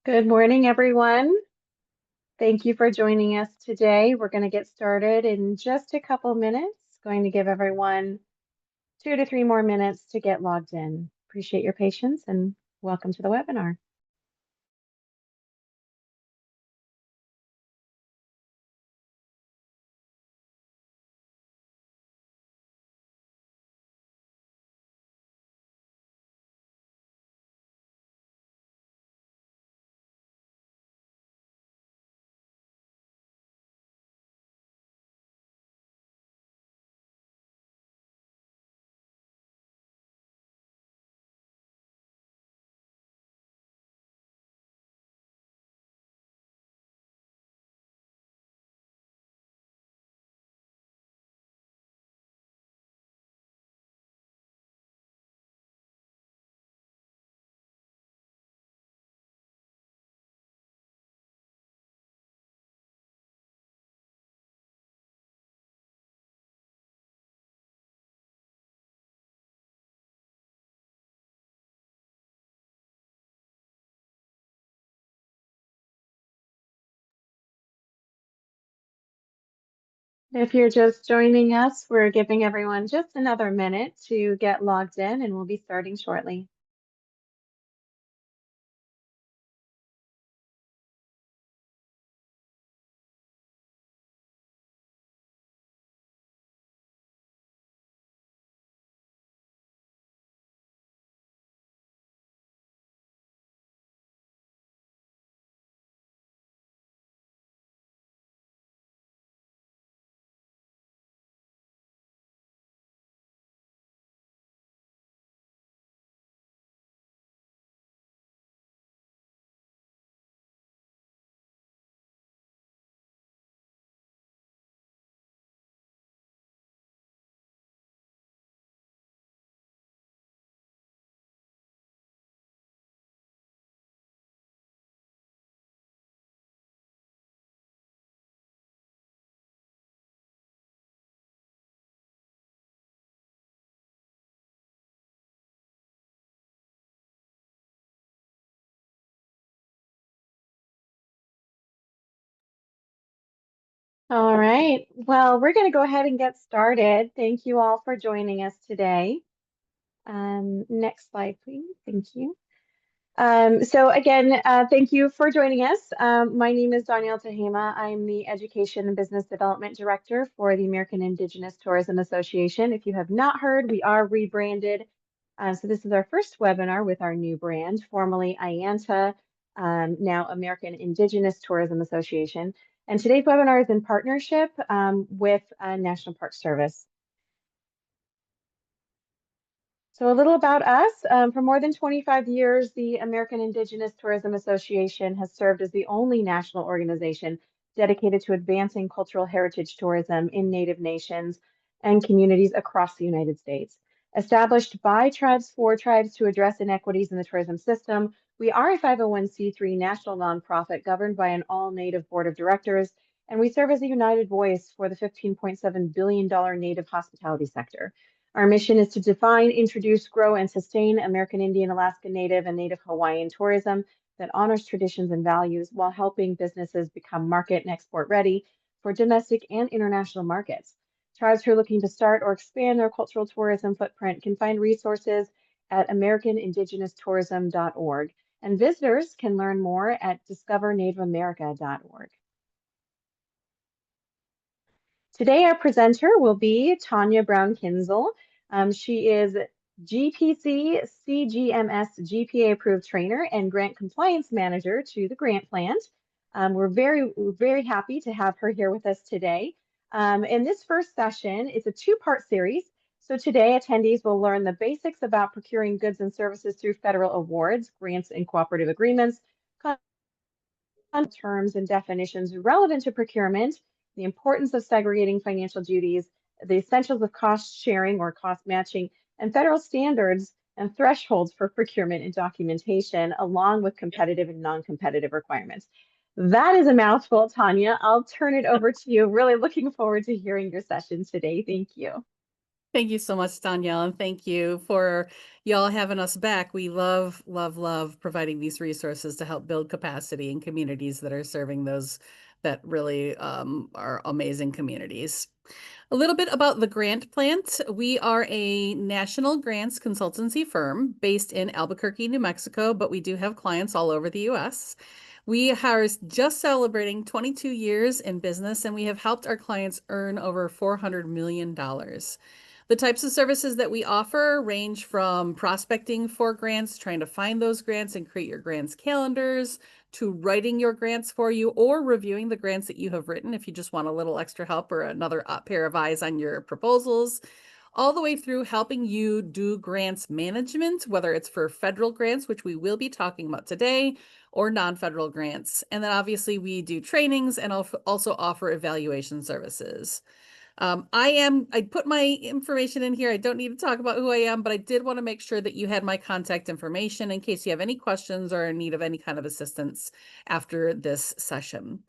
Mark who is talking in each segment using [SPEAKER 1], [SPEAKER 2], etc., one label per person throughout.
[SPEAKER 1] Good morning, everyone. Thank you for joining us today. We're going to get started in just a couple minutes. Going to give everyone 2 to 3 more minutes to get logged in. Appreciate your patience and welcome to the webinar. If you're just joining us, we're giving everyone just another minute to get logged in and we'll be starting shortly. All right. Well, we're going to go ahead and get started. Thank you all for joining us today. Next slide, please. Thank you. So again, thank you for joining us. My name is Tonia. I'm the Education and Business Development Director for the American Indigenous Tourism Association. If you have not heard, we are rebranded. So this is our first webinar with our new brand, formerly IANTA, now American Indigenous Tourism Association. And today's webinar is in partnership with National Park Service. So a little about us. For more than 25 years, the American Indigenous Tourism Association has served as the only national organization dedicated to advancing cultural heritage tourism in Native nations and communities across the United States. Established by tribes for tribes to address inequities in the tourism system, we are a 501c3 national nonprofit governed by an all-Native board of directors, and we serve as a united voice for the $15.7 billion Native hospitality sector. Our mission is to define, introduce, grow, and sustain American Indian, Alaska Native, and Native Hawaiian tourism that honors traditions and values while helping businesses become market and export ready for domestic and international markets. Tribes who are looking to start or expand their cultural tourism footprint can find resources at americanindigenoustourism.org, and visitors can learn more at discovernativeamerica.org. Today, our presenter will be Tonia Brown-Kinzel. She is GPC CGMS GPA Approved Trainer and Grant Compliance Manager to the Grant Plant. We're very happy to have her here with us today. In this first session, it's a two-part series. So today, attendees will learn the basics about procuring goods and services through federal awards, grants, and cooperative agreements, terms and definitions relevant to procurement, the importance of segregating financial duties, the essentials of cost sharing or cost matching, and federal standards and thresholds for procurement and documentation, along with competitive and non-competitive requirements. That is a mouthful, Tonia. I'll turn it over to you. Really looking forward to hearing your session today. Thank you.
[SPEAKER 2] Thank you so much, Danielle, and thank you for y'all having us back. We love, love, love providing these resources to help build capacity in communities that are serving those that really are amazing communities. A little bit about the Grant Plant. We are a national grants consultancy firm based in Albuquerque, New Mexico, but we do have clients all over the US. We are just celebrating 22 years in business, and we have helped our clients earn over $400 million. The types of services that we offer range from prospecting for grants, trying to find those grants and create your grants calendars, to writing your grants for you or reviewing the grants that you have written if you just want a little extra help or another pair of eyes on your proposals, all the way through helping you do grants management, whether it's for federal grants, which we will be talking about today, or non-federal grants. And then obviously we do trainings and also offer evaluation services. I put my information in here. I don't need to talk about who I am, but I did want to make sure that you had my contact information in case you have any questions or in need of any kind of assistance after this session.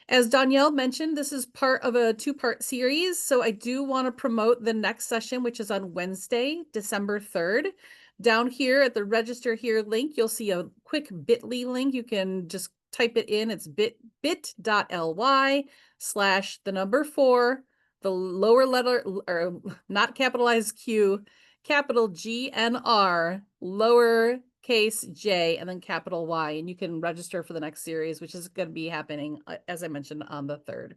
[SPEAKER 2] As Danielle mentioned, this is part of a two-part series, so I do want to promote the next session, which is on Wednesday, December 3rd. Down here at the register here link, you'll see a quick bit.ly link. You can just type it in. It's bit.ly/4, the lower letter, or not capitalized Q, capital GNR, lowercase j, and then capital Y. And you can register for the next series, which is going to be happening, as I mentioned, on the 3rd.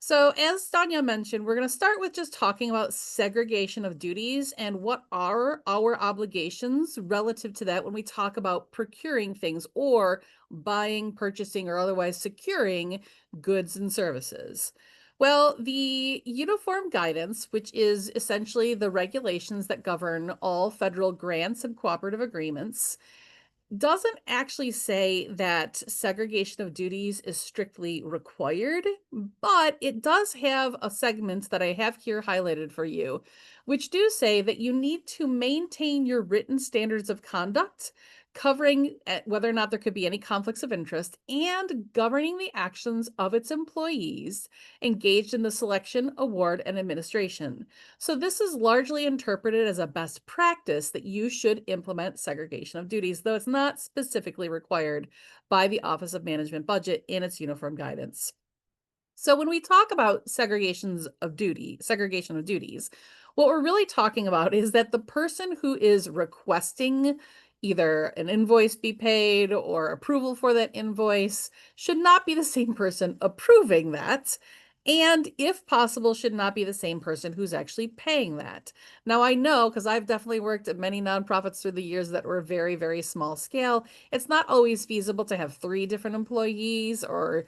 [SPEAKER 2] So as Tonia mentioned, we're going to start with just talking about segregation of duties and what are our obligations relative to that when we talk about procuring things or buying, purchasing, or otherwise securing goods and services. Well, the Uniform Guidance, which is essentially the regulations that govern all federal grants and cooperative agreements, doesn't actually say that segregation of duties is strictly required, but it does have a segment that I have here highlighted for you, which do say that you need to maintain your written standards of conduct, covering whether or not there could be any conflicts of interest, and governing the actions of its employees engaged in the selection, award, and administration. So this is largely interpreted as a best practice that you should implement segregation of duties, though it's not specifically required by the Office of Management Budget in its uniform guidance. So when we talk about segregation of duties, what we're really talking about is that the person who is requesting either an invoice be paid or approval for that invoice should not be the same person approving that. And if possible, should not be the same person who's actually paying that. Now, I know, because I've definitely worked at many nonprofits through the years that were very, very small scale, it's not always feasible to have 3 different employees or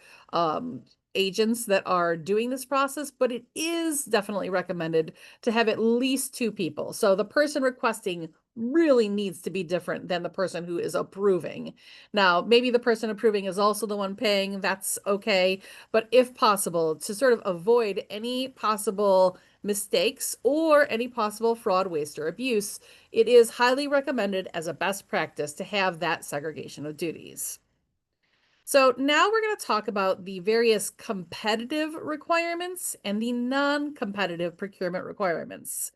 [SPEAKER 2] agents that are doing this process, but it is definitely recommended to have at least 2 people. So the person requesting really needs to be different than the person who is approving. Now, maybe the person approving is also the one paying, that's okay. But if possible, to sort of avoid any possible mistakes or any possible fraud, waste, or abuse, it is highly recommended as a best practice to have that segregation of duties. So now we're going to talk about the various competitive requirements and the non-competitive procurement requirements.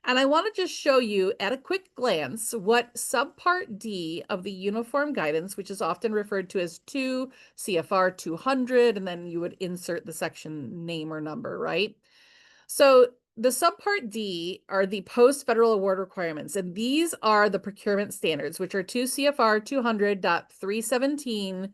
[SPEAKER 2] And I want to just show you at a quick glance what Subpart D of the Uniform Guidance, which is often referred to as 2 CFR 200, and then you would insert the section name or number, right? So the Subpart D are the post-federal award requirements, and these are the procurement standards, which are 2 CFR 200.317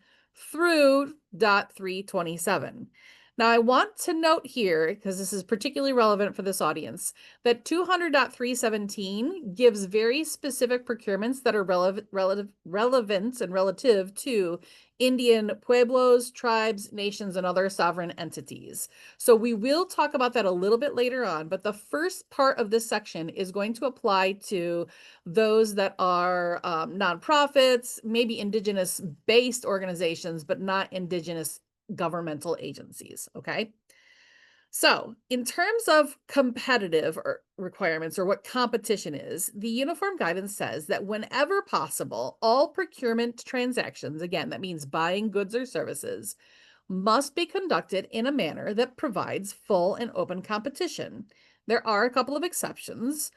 [SPEAKER 2] through .327. Now, I want to note here, because this is particularly relevant for this audience, that 200.317 gives very specific procurements that are relevant and relative to Indian pueblos, tribes, nations, and other sovereign entities. So we will talk about that a little bit later on, but the first part of this section is going to apply to those that are nonprofits, maybe indigenous-based organizations, but not indigenous governmental agencies, okay? So in terms of competitive requirements or what competition is, the Uniform Guidance says that whenever possible, all procurement transactions, again, that means buying goods or services, must be conducted in a manner that provides full and open competition. There are a couple of exceptions,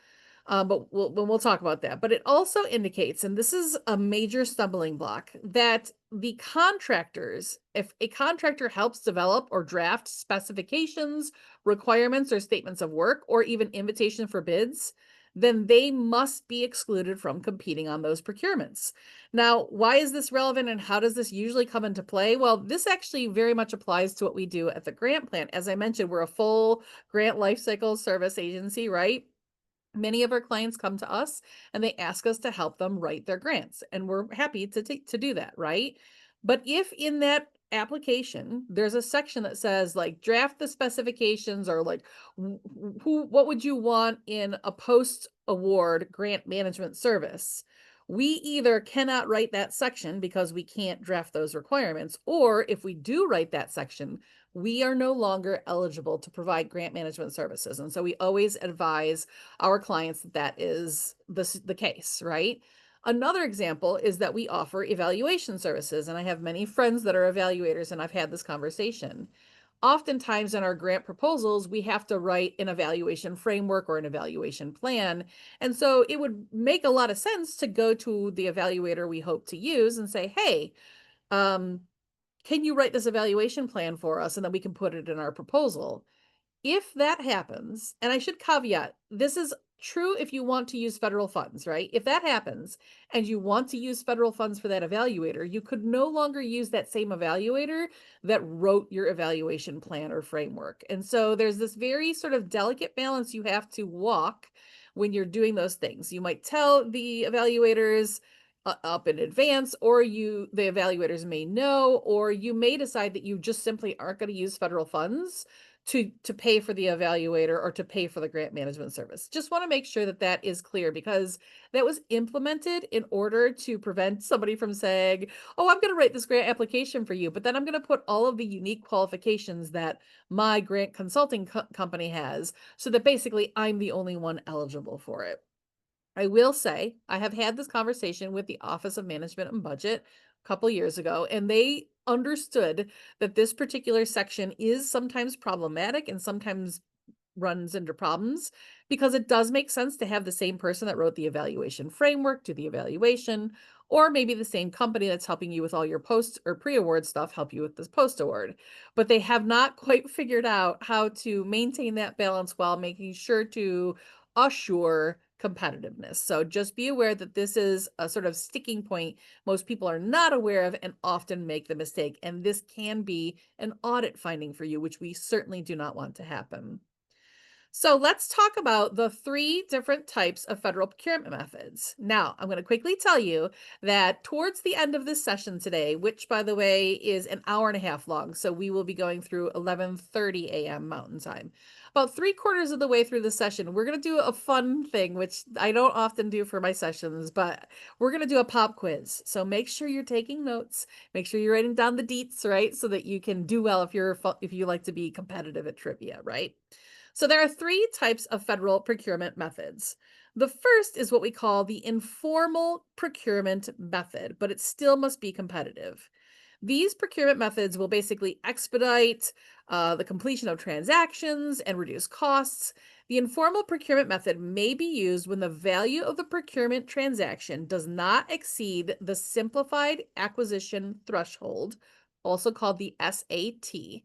[SPEAKER 2] but we'll talk about that. But it also indicates, and this is a major stumbling block, that the contractors, if a contractor helps develop or draft specifications, requirements, or statements of work, or even invitation for bids, then they must be excluded from competing on those procurements. Now, why is this relevant and how does this usually come into play? Well, this actually very much applies to what we do at the grant plant. As I mentioned, we're a full grant lifecycle service agency, right? Many of our clients come to us and they ask us to help them write their grants, and we're happy to do that, right? But if in that application there's a section that says like draft the specifications, or like what would you want in a post award grant management service, we either cannot write that section because we can't draft those requirements, or if we do write that section, we are no longer eligible to provide grant management services. And so we always advise our clients that that is the case, right? Another example is that we offer evaluation services, and I have many friends that are evaluators, and I've had this conversation. Oftentimes in our grant proposals, we have to write an evaluation framework or an evaluation plan. And so it would make a lot of sense to go to the evaluator we hope to use and say, hey, can you write this evaluation plan for us? And then we can put it in our proposal. If that happens, and I should caveat, this is true if you want to use federal funds, right? If that happens and you want to use federal funds for that evaluator, you could no longer use that same evaluator that wrote your evaluation plan or framework. And so there's this very sort of delicate balance you have to walk when you're doing those things. You might tell the evaluators up in advance, or the evaluators may know, or you may decide that you just simply aren't going to use federal funds to pay for the evaluator or to pay for the grant management service. Just want to make sure that that is clear, because that was implemented in order to prevent somebody from saying, oh, I'm going to write this grant application for you, but then I'm going to put all of the unique qualifications that my grant consulting company has, so that basically I'm the only one eligible for it. I will say I have had this conversation with the Office of Management and Budget a couple years ago, and they understood that this particular section is sometimes problematic and sometimes runs into problems, because it does make sense to have the same person that wrote the evaluation framework do the evaluation, or maybe the same company that's helping you with all your post or pre-award stuff help you with this post award. But they have not quite figured out how to maintain that balance while making sure to assure competitiveness. So just be aware that this is a sort of sticking point most people are not aware of and often make the mistake. And this can be an audit finding for you, which we certainly do not want to happen. So let's talk about the 3 different types of federal procurement methods. Now, I'm going to quickly tell you that towards the end of this session today, which by the way is an hour and a half long, so we will be going through 11:30 a.m. Mountain Time. About 3/4 of the way through the session, we're going to do a fun thing, which I don't often do for my sessions, but we're going to do a pop quiz. So make sure you're taking notes, make sure you're writing down the deets, right? So that you can do well if you like to be competitive at trivia, right? So there are 3 types of federal procurement methods. The first is what we call the informal procurement method, but it still must be competitive. These procurement methods will basically expedite the completion of transactions and reduce costs. The informal procurement method may be used when the value of the procurement transaction does not exceed the simplified acquisition threshold, also called the SAT.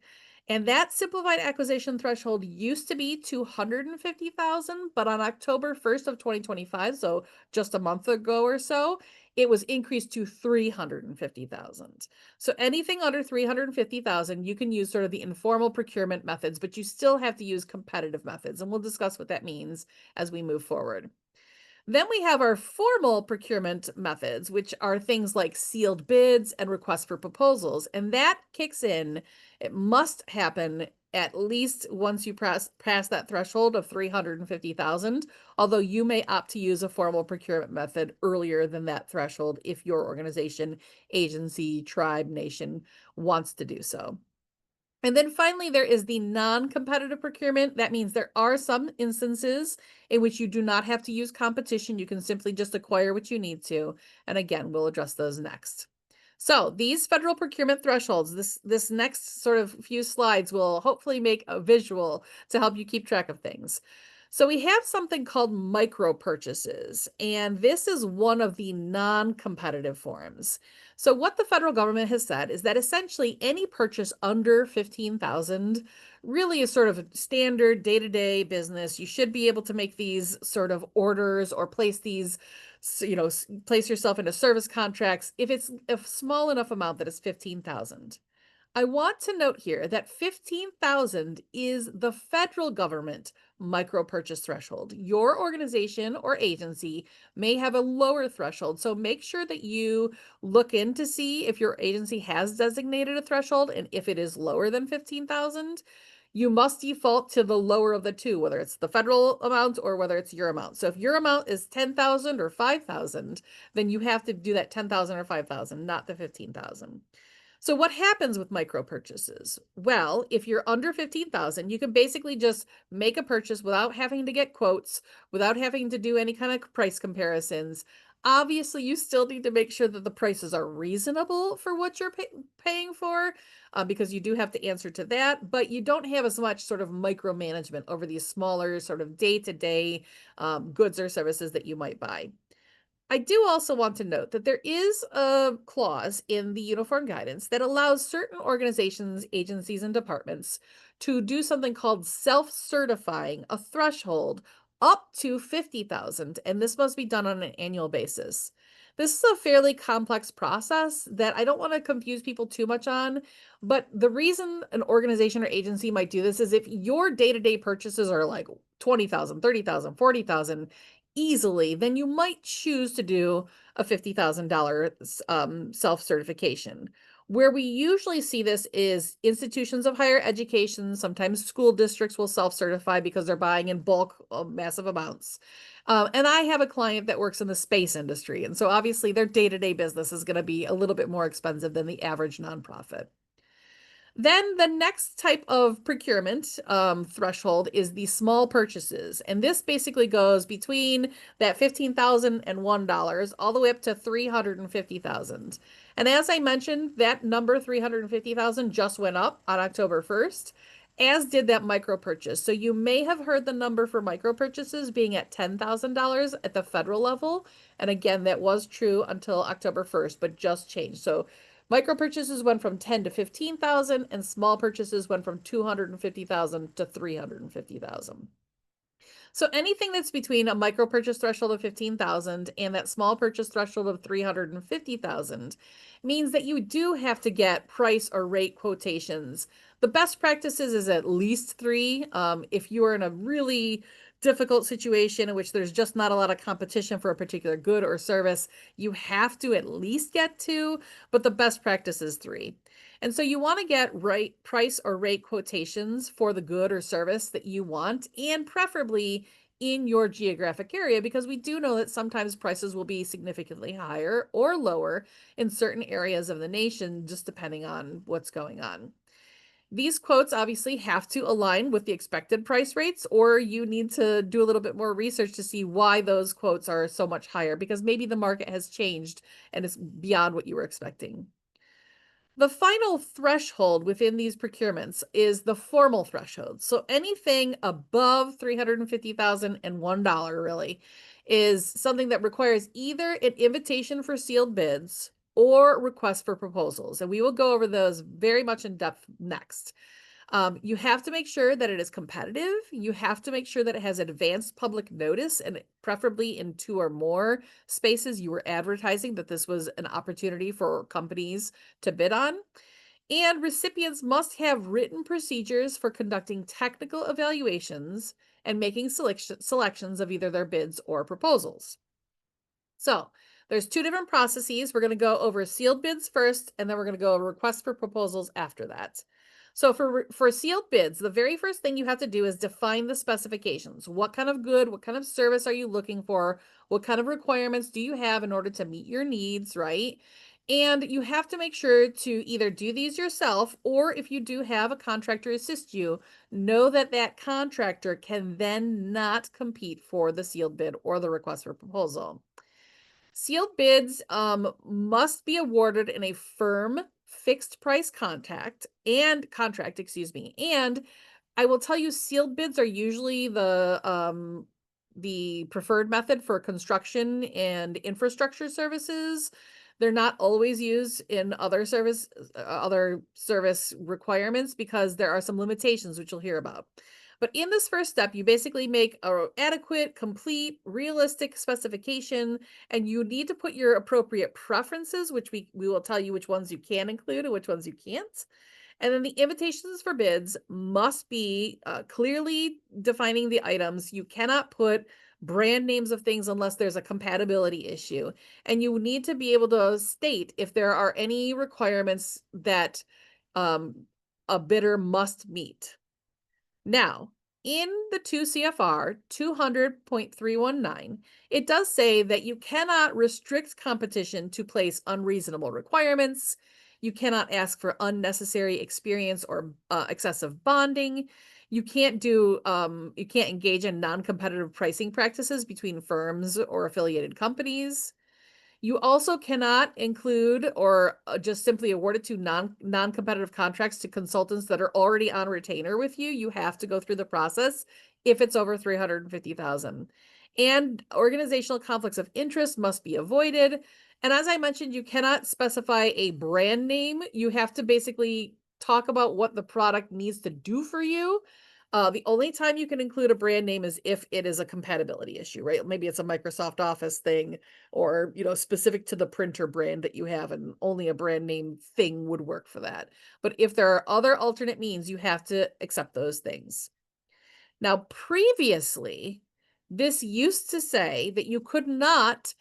[SPEAKER 2] And that simplified acquisition threshold used to be $250,000, but on October 1st of 2025, so just a month ago or so, it was increased to $350,000. So anything under $350,000, you can use sort of the informal procurement methods, but you still have to use competitive methods. And we'll discuss what that means as we move forward. Then we have our formal procurement methods, which are things like sealed bids and requests for proposals. And that kicks in, it must happen at least once you pass that threshold of 350,000, although you may opt to use a formal procurement method earlier than that threshold if your organization, agency, tribe, nation wants to do so. And then finally, there is the non-competitive procurement. That means there are some instances in which you do not have to use competition. You can simply just acquire what you need to. And again, we'll address those next. So these federal procurement thresholds, this next sort of few slides will hopefully make a visual to help you keep track of things. So we have something called micro purchases, and this is one of the non-competitive forms. So what the federal government has said is that essentially any purchase under 15,000 really is sort of standard day-to-day business. You should be able to make these sort of orders or place these, place yourself into service contracts if it's a small enough amount that it's 15,000. I want to note here that 15,000 is the federal government micro purchase threshold. Your organization or agency may have a lower threshold, so make sure that you look in to see if your agency has designated a threshold, and if it is lower than 15,000, you must default to the lower of the two, whether it's the federal amount or whether it's your amount. So if your amount is 10,000 or 5,000, then you have to do that 10,000 or 5,000, not the 15,000. So what happens with micro purchases? Well, if you're under 15,000, you can basically just make a purchase without having to get quotes, without having to do any kind of price comparisons. Obviously, you still need to make sure that the prices are reasonable for what you're paying for, because you do have to answer to that, but you don't have as much sort of micromanagement over these smaller sort of day-to-day goods or services that you might buy. I do also want to note that there is a clause in the uniform guidance that allows certain organizations, agencies, and departments to do something called self-certifying a threshold up to 50,000, and this must be done on an annual basis. This is a fairly complex process that I don't want to confuse people too much on, but the reason an organization or agency might do this is if your day-to-day purchases are like 20,000, 30,000, 40,000 easily, then you might choose to do a $50,000 self-certification. Where we usually see this is institutions of higher education. Sometimes school districts will self-certify because they're buying in bulk massive amounts. And I have a client that works in the space industry. And so obviously their day-to-day business is going to be a little bit more expensive than the average nonprofit. Then the next type of procurement threshold is the small purchases. And this basically goes between that $15,000 and $1 all the way up to 350,000. And as I mentioned, that number 350,000 just went up on October 1st, as did that micro purchase. So you may have heard the number for micro purchases being at $10,000 at the federal level. And again, that was true until October 1st, but just changed. So micro purchases went from 10 to 15,000 and small purchases went from 250,000 to 350,000. So anything that's between a micro purchase threshold of 15,000 and that small purchase threshold of 350,000 means that you do have to get price or rate quotations. The best practices is at least 3. If you are in a really difficult situation in which there's just not a lot of competition for a particular good or service, you have to at least get 2, but the best practice is 3. And so you want to get price or rate quotations for the good or service that you want, and preferably in your geographic area, because we do know that sometimes prices will be significantly higher or lower in certain areas of the nation, just depending on what's going on. These quotes obviously have to align with the expected price rates, or you need to do a little bit more research to see why those quotes are so much higher, because maybe the market has changed and it's beyond what you were expecting. The final threshold within these procurements is the formal threshold. So anything above 350,000 and $1 really is something that requires either an invitation for sealed bids or request for proposals. And we will go over those very much in depth next. You have to make sure that it is competitive. You have to make sure that it has advanced public notice, and preferably in 2 or more spaces you were advertising that this was an opportunity for companies to bid on. And recipients must have written procedures for conducting technical evaluations and making selections of either their bids or proposals. So there's 2 different processes. We're going to go over sealed bids first, and then we're going to go over requests for proposals after that. So for sealed bids, the very first thing you have to do is define the specifications. What kind of good, what kind of service are you looking for? What kind of requirements do you have in order to meet your needs, right? And you have to make sure to either do these yourself, or if you do have a contractor assist you, know that that contractor can then not compete for the sealed bid or the request for proposal. Sealed bids must be awarded in a firm fixed price contract, and I will tell you sealed bids are usually the preferred method for construction and infrastructure services. They're not always used in other service requirements because there are some limitations which you'll hear about. But in this first step, you basically make a adequate, complete, realistic specification, and you need to put your appropriate preferences, which we will tell you which ones you can include and which ones you can't. And then the invitations for bids must be clearly defining the items. You cannot put brand names of things unless there's a compatibility issue. And you need to be able to state if there are any requirements that a bidder must meet. Now, in the 2 CFR 200.319, it does say that you cannot restrict competition to place unreasonable requirements. You cannot ask for unnecessary experience or excessive bonding. You can't engage in non-competitive pricing practices between firms or affiliated companies. You also cannot include or just simply award it to non-competitive contracts to consultants that are already on retainer with you. You have to go through the process if it's over 350,000. And organizational conflicts of interest must be avoided. And as I mentioned, you cannot specify a brand name. You have to basically talk about what the product needs to do for you. The only time you can include a brand name is if it is a compatibility issue, right? Maybe it's a Microsoft Office thing or, specific to the printer brand that you have, and only a brand name thing would work for that. But if there are other alternate means, you have to accept those things. Now, previously, this used to say that you could not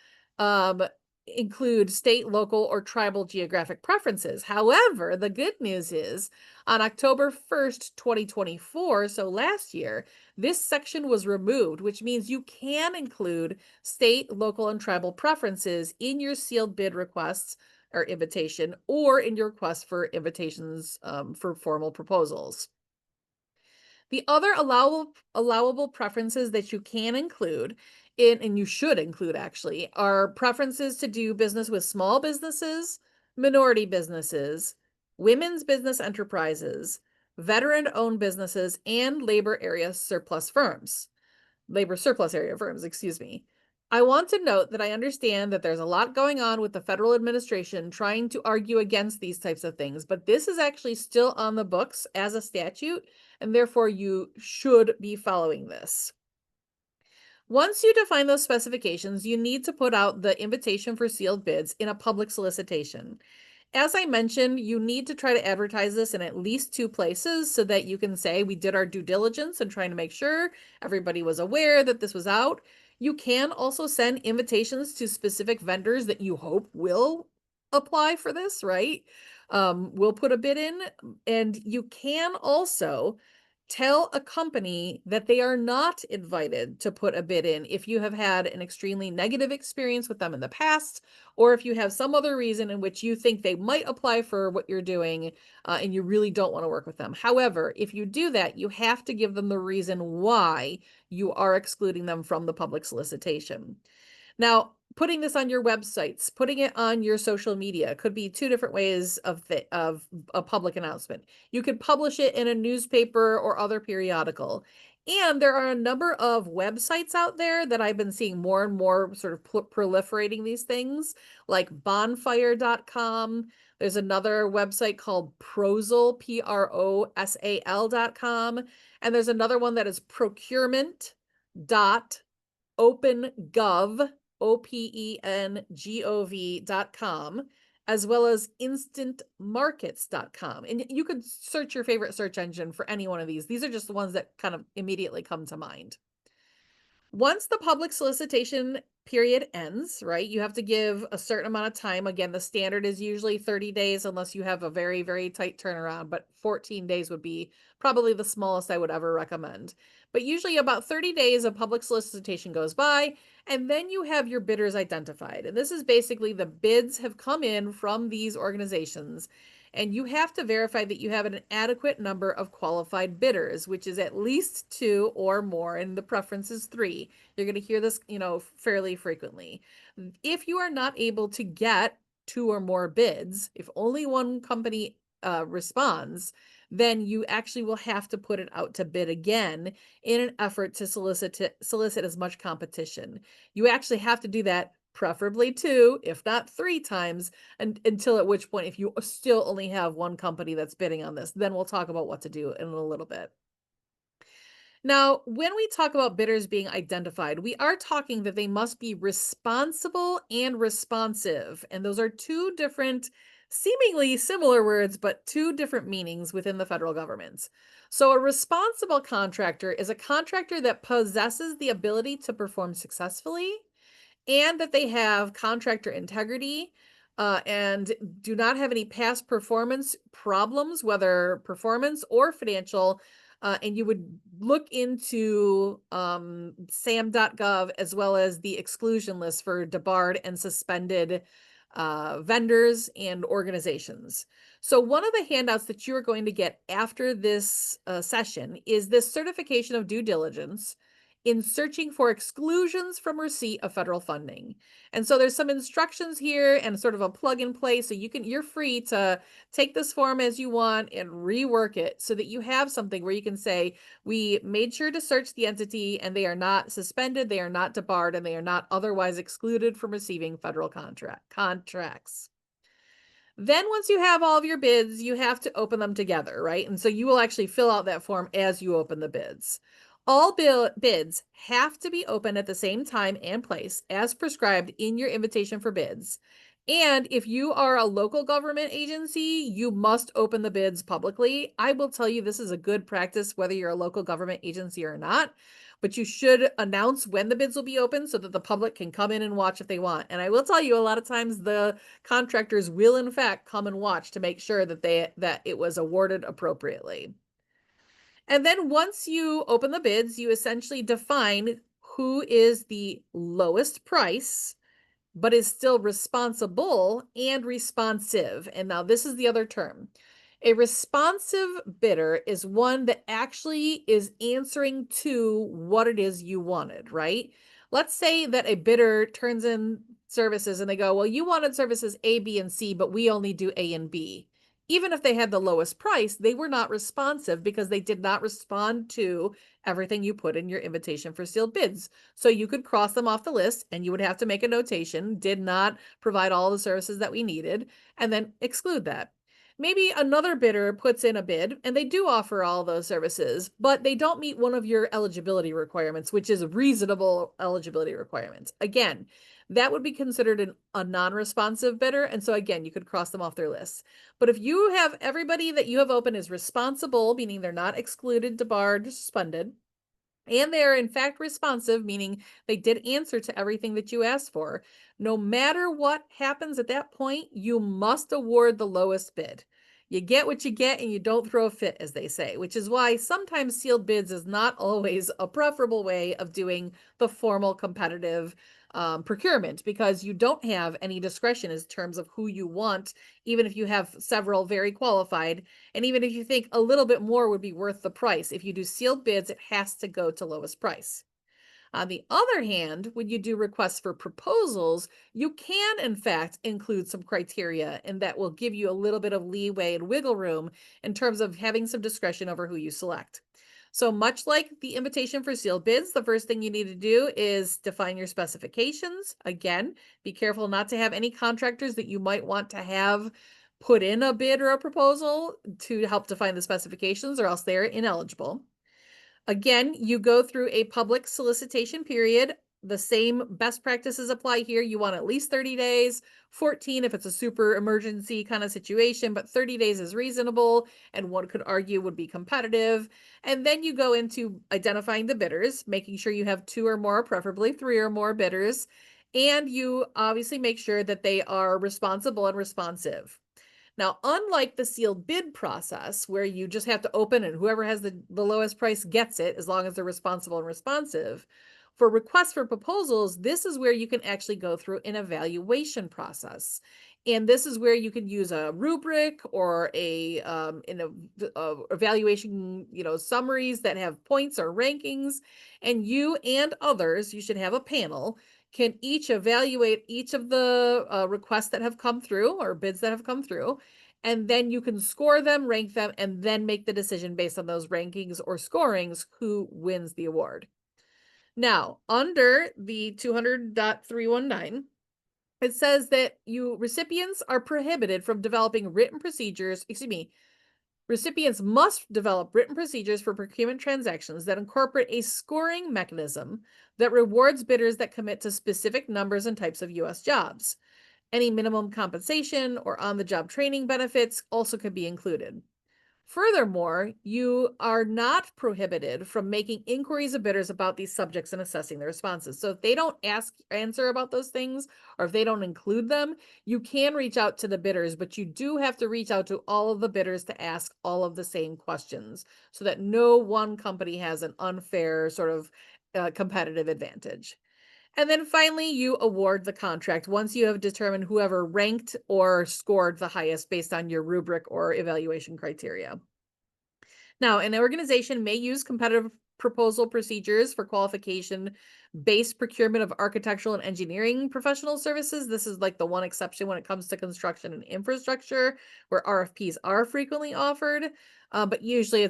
[SPEAKER 2] include state, local, or tribal geographic preferences. However, the good news is on October 1st, 2024, so last year, this section was removed, which means you can include state, local, and tribal preferences in your sealed bid requests or invitation, or in your request for invitations for formal proposals. The other allowable preferences that you can include and you should include actually, are preferences to do business with small businesses, minority businesses, women's business enterprises, veteran-owned businesses, and labor surplus area firms, excuse me. I want to note that I understand that there's a lot going on with the federal administration trying to argue against these types of things, but this is actually still on the books as a statute, and therefore you should be following this. Once you define those specifications, you need to put out the invitation for sealed bids in a public solicitation. As I mentioned, you need to try to advertise this in at least 2 places so that you can say we did our due diligence and trying to make sure everybody was aware that this was out. You can also send invitations to specific vendors that you hope will apply for this, right? We'll put a bid in, and you can also tell a company that they are not invited to put a bid in if you have had an extremely negative experience with them in the past, or if you have some other reason in which you think they might apply for what you're doing and you really don't want to work with them. However, if you do that, you have to give them the reason why you are excluding them from the public solicitation. Now, putting this on your websites, putting it on your social media could be 2 different ways of a public announcement. You could publish it in a newspaper or other periodical. And there are a number of websites out there that I've been seeing more and more sort of proliferating these things, like bonfire.com. There's another website called Prosal, PROSAL.com. And there's another one that is procurement.opengov, OPENGOV.com, as well as instantmarkets.com. And you could search your favorite search engine for any one of these. These are just the ones that kind of immediately come to mind. Once the public solicitation period ends, right, you have to give a certain amount of time. Again, the standard is usually 30 days unless you have a very, very tight turnaround, but 14 days would be probably the smallest I would ever recommend. But usually about 30 days of public solicitation goes by, and then you have your bidders identified. And this is basically the bids have come in from these organizations, and you have to verify that you have an adequate number of qualified bidders, which is at least 2 or more, and the preference is 3. You're going to hear this, fairly frequently. If you are not able to get 2 or more bids, if only one company responds, then you actually will have to put it out to bid again in an effort to solicit as much competition. You actually have to do that preferably 2, if not 3 times, until at which point, if you still only have one company that's bidding on this, then we'll talk about what to do in a little bit. Now, when we talk about bidders being identified, we are talking that they must be responsible and responsive. And those are 2 different, seemingly similar words, but 2 different meanings within the federal government. So, a responsible contractor is a contractor that possesses the ability to perform successfully and that they have contractor integrity and do not have any past performance problems, whether performance or financial. And you would look into sam.gov as well as the exclusion list for debarred and suspended vendors and organizations. So, one of the handouts that you are going to get after this session is this certification of due diligence in searching for exclusions from receipt of federal funding. And so there's some instructions here and sort of a plug and play. So you're free to take this form as you want and rework it so that you have something where you can say, we made sure to search the entity and they are not suspended, they are not debarred, and they are not otherwise excluded from receiving federal contracts. Then once you have all of your bids, you have to open them together, right? And so you will actually fill out that form as you open the bids. All bids have to be open at the same time and place as prescribed in your invitation for bids. And if you are a local government agency, you must open the bids publicly. I will tell you this is a good practice whether you're a local government agency or not, but you should announce when the bids will be open so that the public can come in and watch if they want. And I will tell you a lot of times the contractors will in fact come and watch to make sure that it was awarded appropriately. And then once you open the bids, you essentially define who is the lowest price, but is still responsible and responsive. And now this is the other term. A responsive bidder is one that actually is answering to what it is you wanted, right? Let's say that a bidder turns in services and they go, well, you wanted services A, B, and C, but we only do A and B. Even if they had the lowest price, they were not responsive because they did not respond to everything you put in your invitation for sealed bids. So you could cross them off the list and you would have to make a notation, did not provide all the services that we needed, and then exclude that. Maybe another bidder puts in a bid and they do offer all those services, but they don't meet one of your eligibility requirements, which is reasonable eligibility requirements. Again, that would be considered a non-responsive bidder. And so again, you could cross them off their list. But if you have everybody that you have open is responsible, meaning they're not excluded, debarred, suspended, and they are in fact responsive, meaning they did answer to everything that you asked for, no matter what happens at that point, you must award the lowest bid. You get what you get and you don't throw a fit, as they say, which is why sometimes sealed bids is not always a preferable way of doing the formal competitive procurement, because you don't have any discretion in terms of who you want, even if you have several very qualified. And even if you think a little bit more would be worth the price, if you do sealed bids, it has to go to lowest price. On the other hand, when you do requests for proposals, you can, in fact, include some criteria, and that will give you a little bit of leeway and wiggle room in terms of having some discretion over who you select. So much like the invitation for sealed bids, the first thing you need to do is define your specifications. Again, be careful not to have any contractors that you might want to have put in a bid or a proposal to help define the specifications, or else they're ineligible. Again, you go through a public solicitation period. The same best practices apply here. You want at least 30 days, 14 if it's a super emergency kind of situation, but 30 days is reasonable and one could argue would be competitive. And then you go into identifying the bidders, making sure you have 2 or more, preferably 3 or more bidders. And you obviously make sure that they are responsible and responsive. Now, unlike the sealed bid process, where you just have to open and whoever has the lowest price gets it, as long as they're responsible and responsive, for requests for proposals, this is where you can actually go through an evaluation process. And this is where you can use a rubric or evaluation, summaries that have points or rankings. And you and others, you should have a panel, can each evaluate each of the requests that have come through or bids that have come through. and then you can score them, rank them, and then make the decision based on those rankings or scorings who wins the award. Now, under the 200.319, it says that recipients are prohibited from developing written procedures, recipients must develop written procedures for procurement transactions that incorporate a scoring mechanism that rewards bidders that commit to specific numbers and types of U.S. jobs. Any minimum compensation or on-the-job training benefits also could be included. Furthermore, you are not prohibited from making inquiries of bidders about these subjects and assessing their responses. So if they don't answer about those things, or if they don't include them, you can reach out to the bidders, but you do have to reach out to all of the bidders to ask all of the same questions so that no one company has an unfair sort of competitive advantage. And then finally, you award the contract once you have determined whoever ranked or scored the highest based on your rubric or evaluation criteria. Now, an organization may use competitive proposal procedures for qualification-based procurement of architectural and engineering professional services. This is like the one exception when it comes to construction and infrastructure, where RFPs are frequently offered, but usually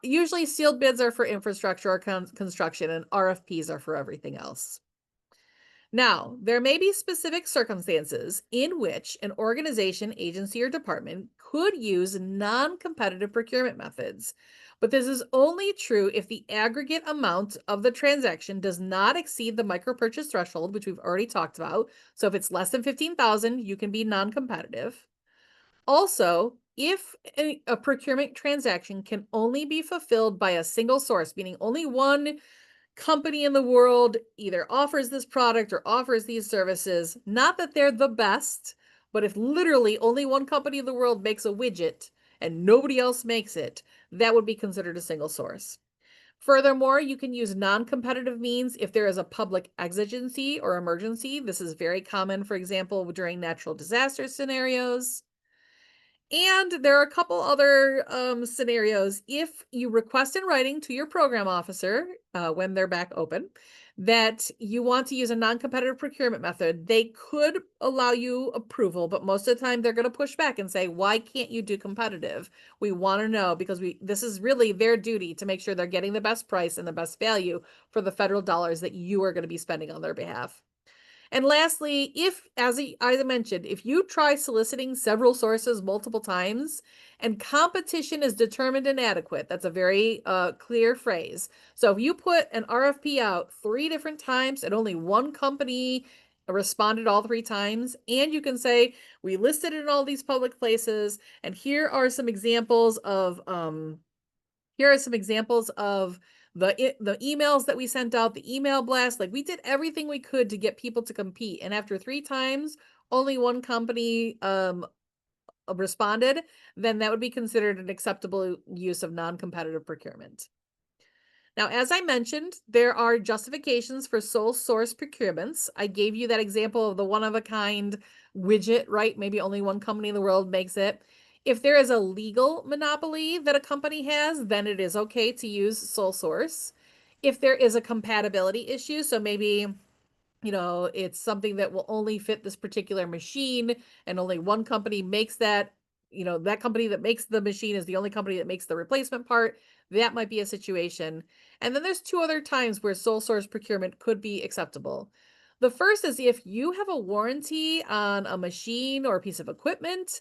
[SPEAKER 2] usually sealed bids are for infrastructure or construction, and RFPs are for everything else. Now, there may be specific circumstances in which an organization, agency, or department could use non-competitive procurement methods, but this is only true if the aggregate amount of the transaction does not exceed the micro-purchase threshold, which we've already talked about. So if it's less than $15,000, you can be non-competitive. Also, if a procurement transaction can only be fulfilled by a single source, meaning only one company in the world either offers this product or offers these services, not that they're the best, but if literally only one company in the world makes a widget and nobody else makes it, that would be considered a single source. Furthermore, you can use non-competitive means if there is a public exigency or emergency. This is very common, for example, during natural disaster scenarios. And there are a couple other scenarios. If you request in writing to your program officer when they're back open that you want to use a non-competitive procurement method, they could allow you approval, but most of the time they're going to push back and say, why can't you do competitive? We want to know because this is really their duty to make sure they're getting the best price and the best value for the federal dollars that you are going to be spending on their behalf. And lastly, if, as I mentioned, if you try soliciting several sources multiple times and competition is determined inadequate, that's a very clear phrase. So if you put an RFP out 3 different times and only one company responded all 3 times, and you can say, we listed it in all these public places, and here are some examples of the emails that we sent out, the email blast. Like, we did everything we could to get people to compete, and after 3 times only one company responded, then that would be considered an acceptable use of non-competitive procurement. Now, as I mentioned, there are justifications for sole source procurements. I gave you that example of the one-of-a-kind widget, right? Maybe only one company in the world makes it. If there is a legal monopoly that a company has, then it is okay to use sole source. If there is a compatibility issue, so maybe it's something that will only fit this particular machine and only one company makes that, that company that makes the machine is the only company that makes the replacement part, that might be a situation. And then there's 2 other times where sole source procurement could be acceptable. The first is if you have a warranty on a machine or a piece of equipment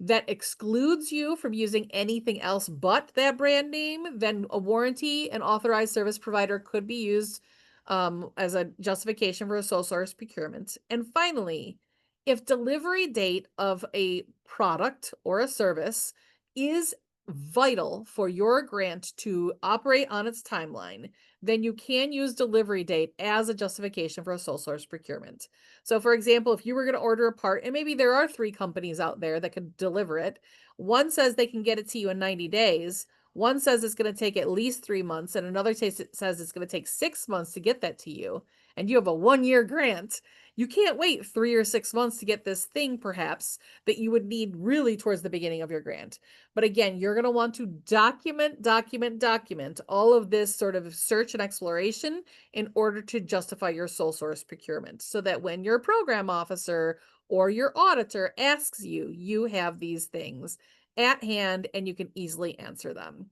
[SPEAKER 2] that excludes you from using anything else but that brand name, then a warranty and authorized service provider could be used as a justification for a sole source procurement. And finally, if delivery date of a product or a service is vital for your grant to operate on its timeline, then you can use delivery date as a justification for a sole source procurement. So for example, if you were going to order a part, and maybe there are 3 companies out there that could deliver it, one says they can get it to you in 90 days, one says it's going to take at least 3 months, and another says it's going to take 6 months to get that to you, and you have a 1-year grant. You can't wait 3 or 6 months to get this thing, perhaps, that you would need really towards the beginning of your grant. But again, you're going to want to document all of this sort of search and exploration in order to justify your sole source procurement, so that when your program officer or your auditor asks you, you have these things at hand and you can easily answer them.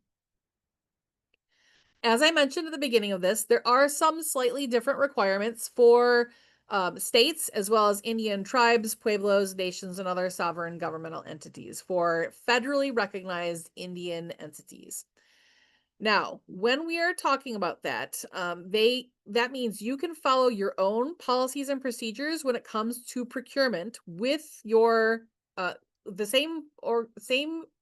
[SPEAKER 2] As I mentioned at the beginning of this, there are some slightly different requirements for states, as well as Indian tribes, pueblos, nations, and other sovereign governmental entities for federally recognized Indian entities. Now, when we are talking about that, that means you can follow your own policies and procedures when it comes to procurement with your the same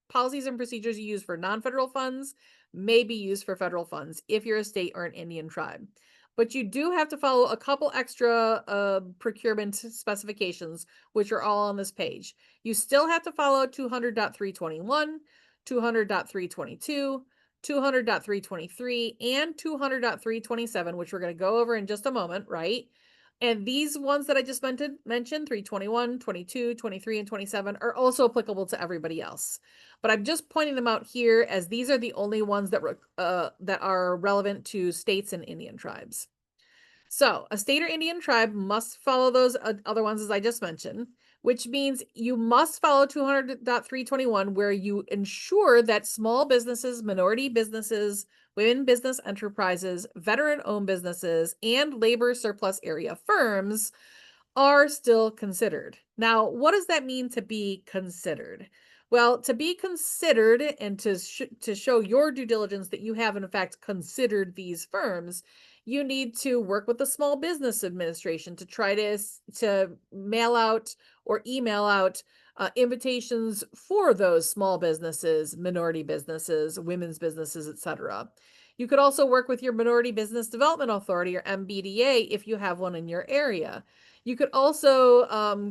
[SPEAKER 2] policies and procedures you use for non-federal funds may be used for federal funds if you're a state or an Indian tribe. But you do have to follow a couple extra procurement specifications, which are all on this page. You still have to follow 200.321, 200.322, 200.323, and 200.327, which we're going to go over in just a moment, right? And these ones that I just mentioned, 321, 22, 23, and 27, are also applicable to everybody else. But I'm just pointing them out here as these are the only ones that are relevant to states and Indian tribes. So a state or Indian tribe must follow those other ones as I just mentioned, which means you must follow 200.321, where you ensure that small businesses, minority businesses, women business enterprises, veteran-owned businesses, and labor surplus area firms are still considered. Now, what does that mean to be considered? Well, to be considered and to show your due diligence that you have in fact considered these firms, you need to work with the Small Business Administration to try to mail out or email out invitations for those small businesses, minority businesses, women's businesses, etc. You could also work with your Minority Business Development Authority or MBDA if you have one in your area. You could also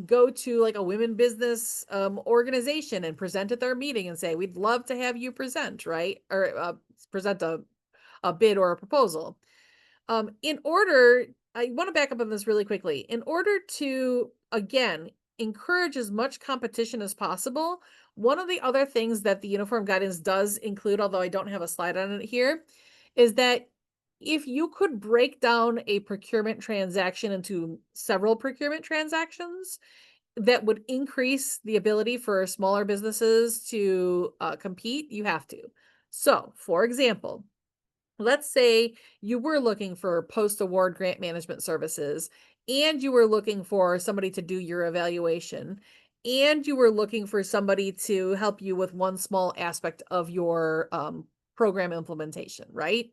[SPEAKER 2] go to like a women business organization and present at their meeting and say, we'd love to have you present, right? Or present a bid or a proposal. I want to back up on this really quickly. In order to, again, encourage as much competition as possible, one of the other things that the uniform guidance does include, although I don't have a slide on it here, is that if you could break down a procurement transaction into several procurement transactions, that would increase the ability for smaller businesses to compete, you have to. So, for example, let's say you were looking for post-award grant management services, and you were looking for somebody to do your evaluation, and you were looking for somebody to help you with one small aspect of your program implementation, right?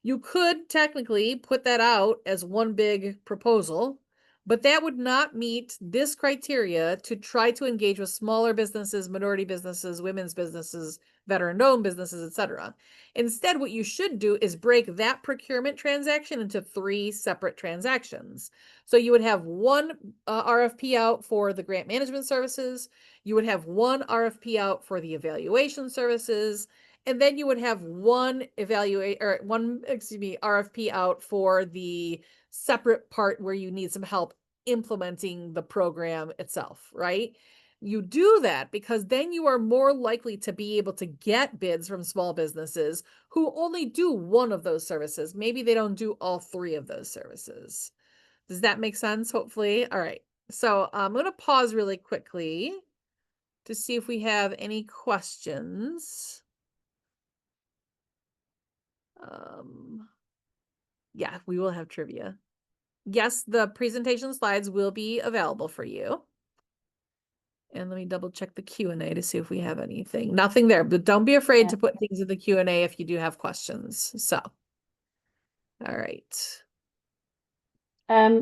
[SPEAKER 2] You could technically put that out as one big proposal, but that would not meet this criteria to try to engage with smaller businesses, minority businesses, women's businesses, veteran-owned businesses, etc. Instead, what you should do is break that procurement transaction into 3 separate transactions. So you would have one RFP out for the grant management services, you would have one RFP out for the evaluation services, and then you would have one RFP out for the separate part where you need some help implementing the program itself, right? You do that because then you are more likely to be able to get bids from small businesses who only do one of those services. Maybe they don't do all 3 of those services. Does that make sense? Hopefully. All right. So I'm going to pause really quickly to see if we have any questions. Yeah, we will have trivia. Yes, the presentation slides will be available for you. And let me double check the Q&A to see if we have anything. Nothing there, but don't be afraid to put things in the Q&A if you do have questions. So, all right.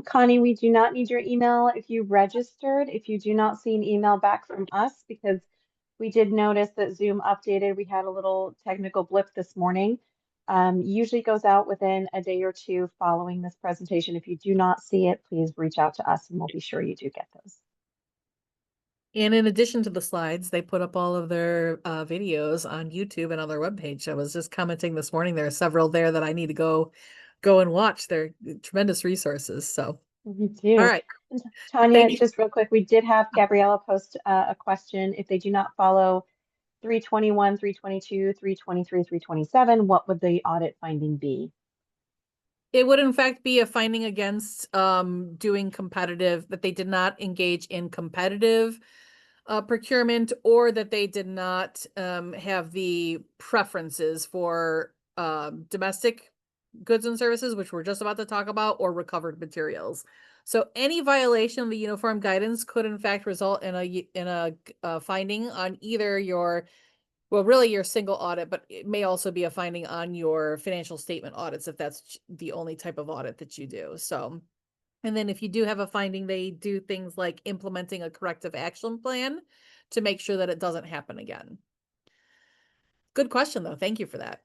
[SPEAKER 1] Connie, we do not need your email if you registered. If you do not see an email back from us, because we did notice that Zoom updated, we had a little technical blip this morning. Usually goes out within a day or 2 following this presentation. If you do not see it, please reach out to us and we'll be sure you do get those.
[SPEAKER 2] And in addition to the slides, they put up all of their videos on YouTube and on their webpage. I was just commenting this morning, there are several there that I need to go and watch. They're tremendous resources. So,
[SPEAKER 1] You do.
[SPEAKER 2] All right.
[SPEAKER 1] Tonia, just real quick, we did have Gabriella post a question. If they do not follow 321, 322, 323, 327, what would the audit finding be?
[SPEAKER 2] It would in fact be a finding against doing competitive, that they did not engage in competitive procurement, or that they did not have the preferences for domestic goods and services, which we're just about to talk about, or recovered materials. So any violation of the uniform guidance could in fact result in a finding on either your, well, really your single audit, but it may also be a finding on your financial statement audits if that's the only type of audit that you do. So, and then if you do have a finding, they do things like implementing a corrective action plan to make sure that it doesn't happen again. Good question though. Thank you for that.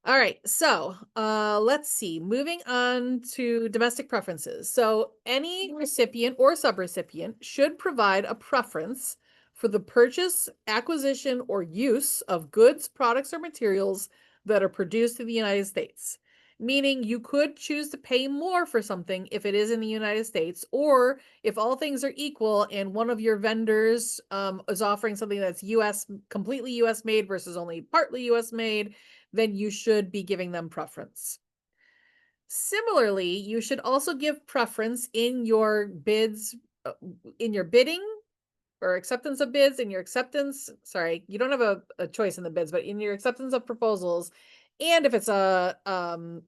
[SPEAKER 2] All right, so let's see. Moving on to domestic preferences. So any recipient or subrecipient should provide a preference for the purchase, acquisition, or use of goods, products, or materials that are produced in the United States. Meaning you could choose to pay more for something if it is in the United States, or if all things are equal and one of your vendors is offering something that's completely US made versus only partly US made, then you should be giving them preference. Similarly, you should also give preference in your bids, in your bidding or acceptance of bids, in your acceptance, sorry, you don't have a choice in the bids, but in your acceptance of proposals, and if it's a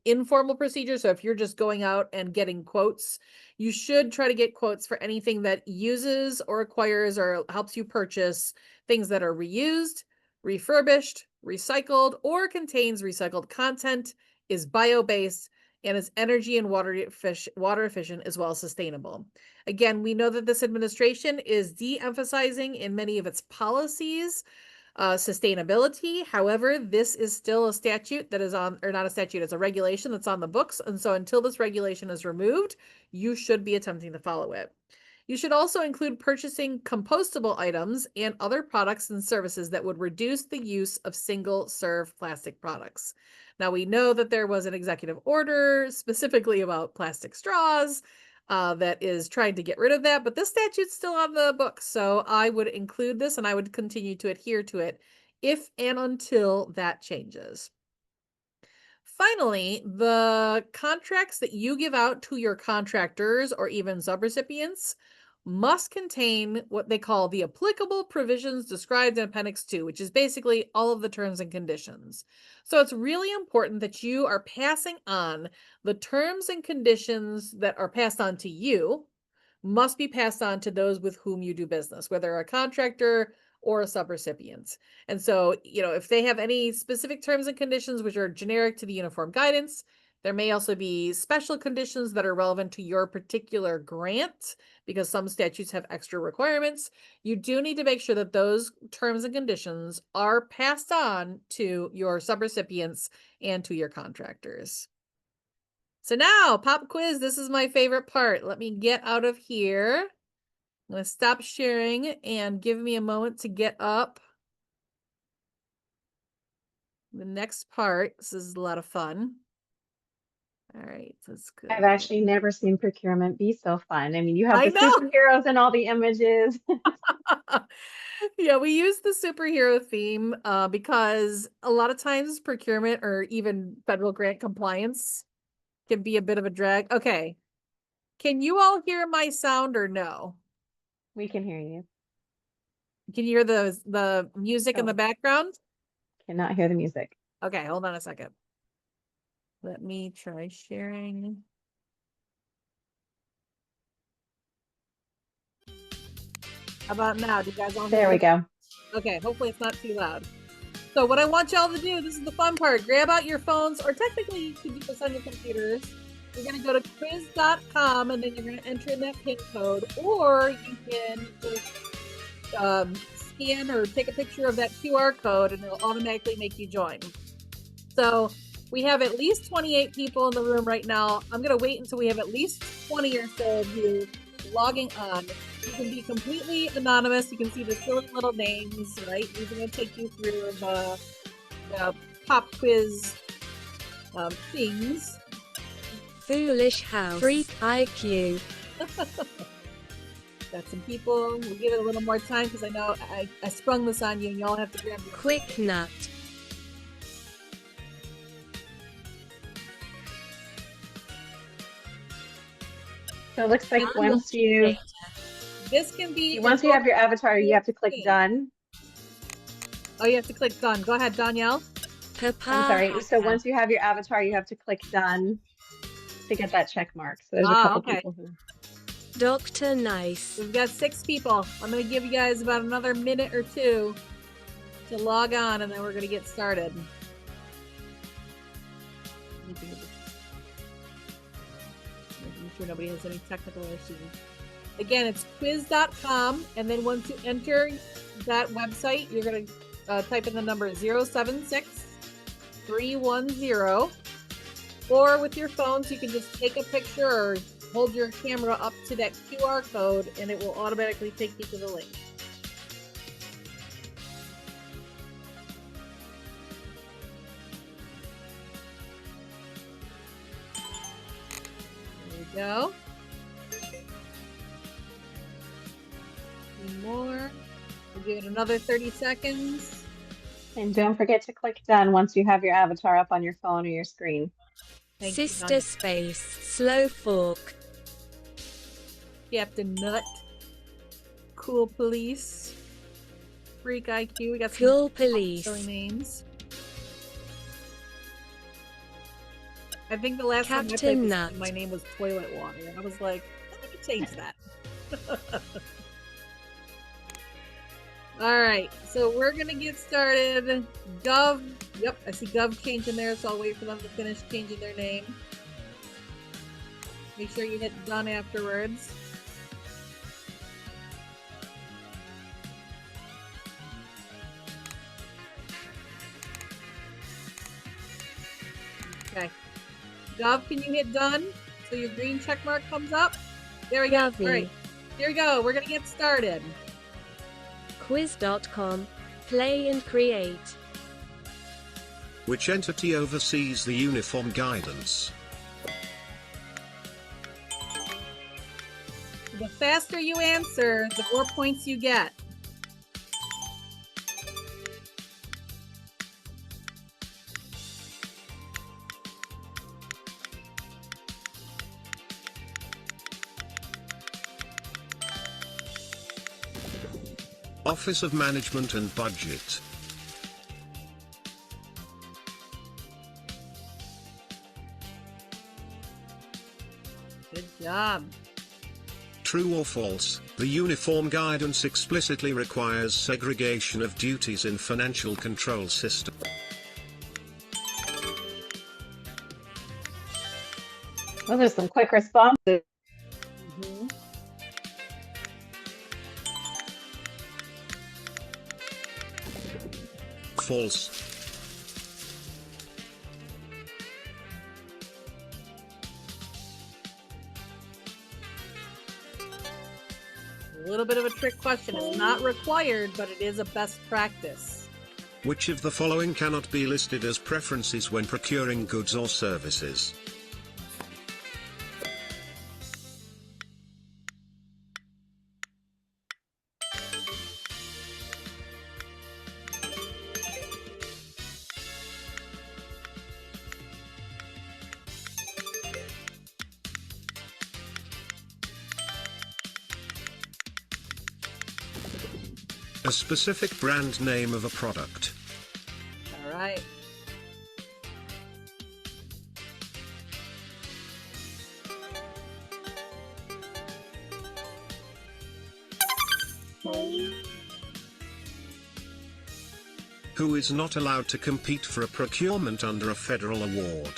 [SPEAKER 2] informal procedure, so if you're just going out and getting quotes, you should try to get quotes for anything that uses or acquires or helps you purchase things that are reused, refurbished, recycled, or contains recycled content, is bio-based, and is energy and water efficient as well as sustainable. Again, we know that this administration is de-emphasizing in many of its policies sustainability. However, this is still a statute that is on, or not a statute, it's a regulation that's on the books. And so until this regulation is removed, you should be attempting to follow it. You should also include purchasing compostable items and other products and services that would reduce the use of single-serve plastic products. Now, we know that there was an executive order specifically about plastic straws that is trying to get rid of that, but this statute's still on the books. So I would include this and I would continue to adhere to it if and until that changes. Finally, the contracts that you give out to your contractors or even subrecipients must contain what they call the applicable provisions described in Appendix 2, which is basically all of the terms and conditions. So it's really important that you are passing on the terms and conditions that are passed on to you must be passed on to those with whom you do business, whether a contractor or a subrecipient. And so, you know, if they have any specific terms and conditions which are generic to the uniform guidance, there may also be special conditions that are relevant to your particular grant, because some statutes have extra requirements. You do need to make sure that those terms and conditions are passed on to your subrecipients and to your contractors. So now, pop quiz, this is my favorite part. Let me get out of here. I'm going to stop sharing and give me a moment to get up. The next part, this is a lot of fun. All right, let's go.
[SPEAKER 1] I've actually never seen procurement be so fun. I mean, you have
[SPEAKER 2] I
[SPEAKER 1] the
[SPEAKER 2] know.
[SPEAKER 1] superheroes and all the images.
[SPEAKER 2] Yeah, we use the superhero theme because a lot of times procurement or even federal grant compliance can be a bit of a drag. Okay. Can you all hear my sound or no?
[SPEAKER 1] We can hear you.
[SPEAKER 2] Can you hear the music in the
[SPEAKER 1] Oh.
[SPEAKER 2] background?
[SPEAKER 1] Cannot hear the music.
[SPEAKER 2] Okay, hold on a second. Let me try sharing. How about now? Do you guys all hear
[SPEAKER 1] There we
[SPEAKER 2] me?
[SPEAKER 1] go.
[SPEAKER 2] Okay, hopefully it's not too loud. So what I want y'all to do, this is the fun part, grab out your phones, or technically you could do this on your computers. You're going to go to quiz.com and then you're going to enter in that PIN code, or you can just scan or take a picture of that QR code and it'll automatically make you join. So we have at least 28 people in the room right now. I'm going to wait until we have at least 20 or so of you logging on. You can be completely anonymous. You can see the silly little names, right? We're going to take you through the pop quiz things.
[SPEAKER 3] Foolish House 3 IQ.
[SPEAKER 2] Got some people. We'll give it a little more time because I know I sprung this on you and y'all have to grab your
[SPEAKER 3] Quick Nut.
[SPEAKER 1] So it looks like
[SPEAKER 2] And
[SPEAKER 1] once you
[SPEAKER 2] this can be
[SPEAKER 1] have your avatar, you have to click done.
[SPEAKER 2] Oh, you have to click done. Go ahead, Danielle.
[SPEAKER 1] I'm sorry. So once you have your avatar, you have to click done to get that check mark. So there's a couple
[SPEAKER 2] Okay.
[SPEAKER 1] people who.
[SPEAKER 3] Dr. Nice.
[SPEAKER 2] We've got 6 people. I'm going to give you guys about another minute or 2 to log on, and then we're going to get started. Making sure nobody has any technical issues. Again, it's quiz.com, and then once you enter that website, you're going to type in the number 076-310, or with your phones, you can just take a picture or hold your camera up to that QR code, and it will automatically take you to the link. There we go. More. We'll give it another 30 seconds.
[SPEAKER 1] And don't forget to click done once you have your avatar up on your phone or your screen.
[SPEAKER 2] Thank you,
[SPEAKER 3] Sister
[SPEAKER 2] Tonia.
[SPEAKER 3] space, slow fork.
[SPEAKER 2] Captain Nut. Cool Police. Freak IQ. We got some
[SPEAKER 3] Cool Police.
[SPEAKER 2] silly names. I think the last time I
[SPEAKER 3] Captain
[SPEAKER 2] played
[SPEAKER 3] Nut.
[SPEAKER 2] this, my name was Toilet Water. I was like, let me change that. All right, so we're gonna get started. Gov, yep, I see Gov changing there, so I'll wait for them to finish changing their name. Make sure you hit done afterwards. Okay. Gov, can you hit done so your green check mark comes up? There we go.
[SPEAKER 3] Lovely.
[SPEAKER 2] All right, here we go. We're gonna get started.
[SPEAKER 3] Quiz.com. Play and create.
[SPEAKER 4] Which entity oversees the uniform guidance?
[SPEAKER 2] The faster you answer, the more points you get.
[SPEAKER 4] Office of Management and Budget.
[SPEAKER 2] Good job.
[SPEAKER 4] True or false, the uniform guidance explicitly requires segregation of duties in financial control system.
[SPEAKER 1] Well, there's some quick responses.
[SPEAKER 4] False.
[SPEAKER 2] A little bit of a trick question. It's not required, but it is a best practice.
[SPEAKER 4] Which of the following cannot be listed as preferences when procuring goods or services? A specific brand name of a product.
[SPEAKER 2] All right.
[SPEAKER 4] Who is not allowed to compete for a procurement under a federal award?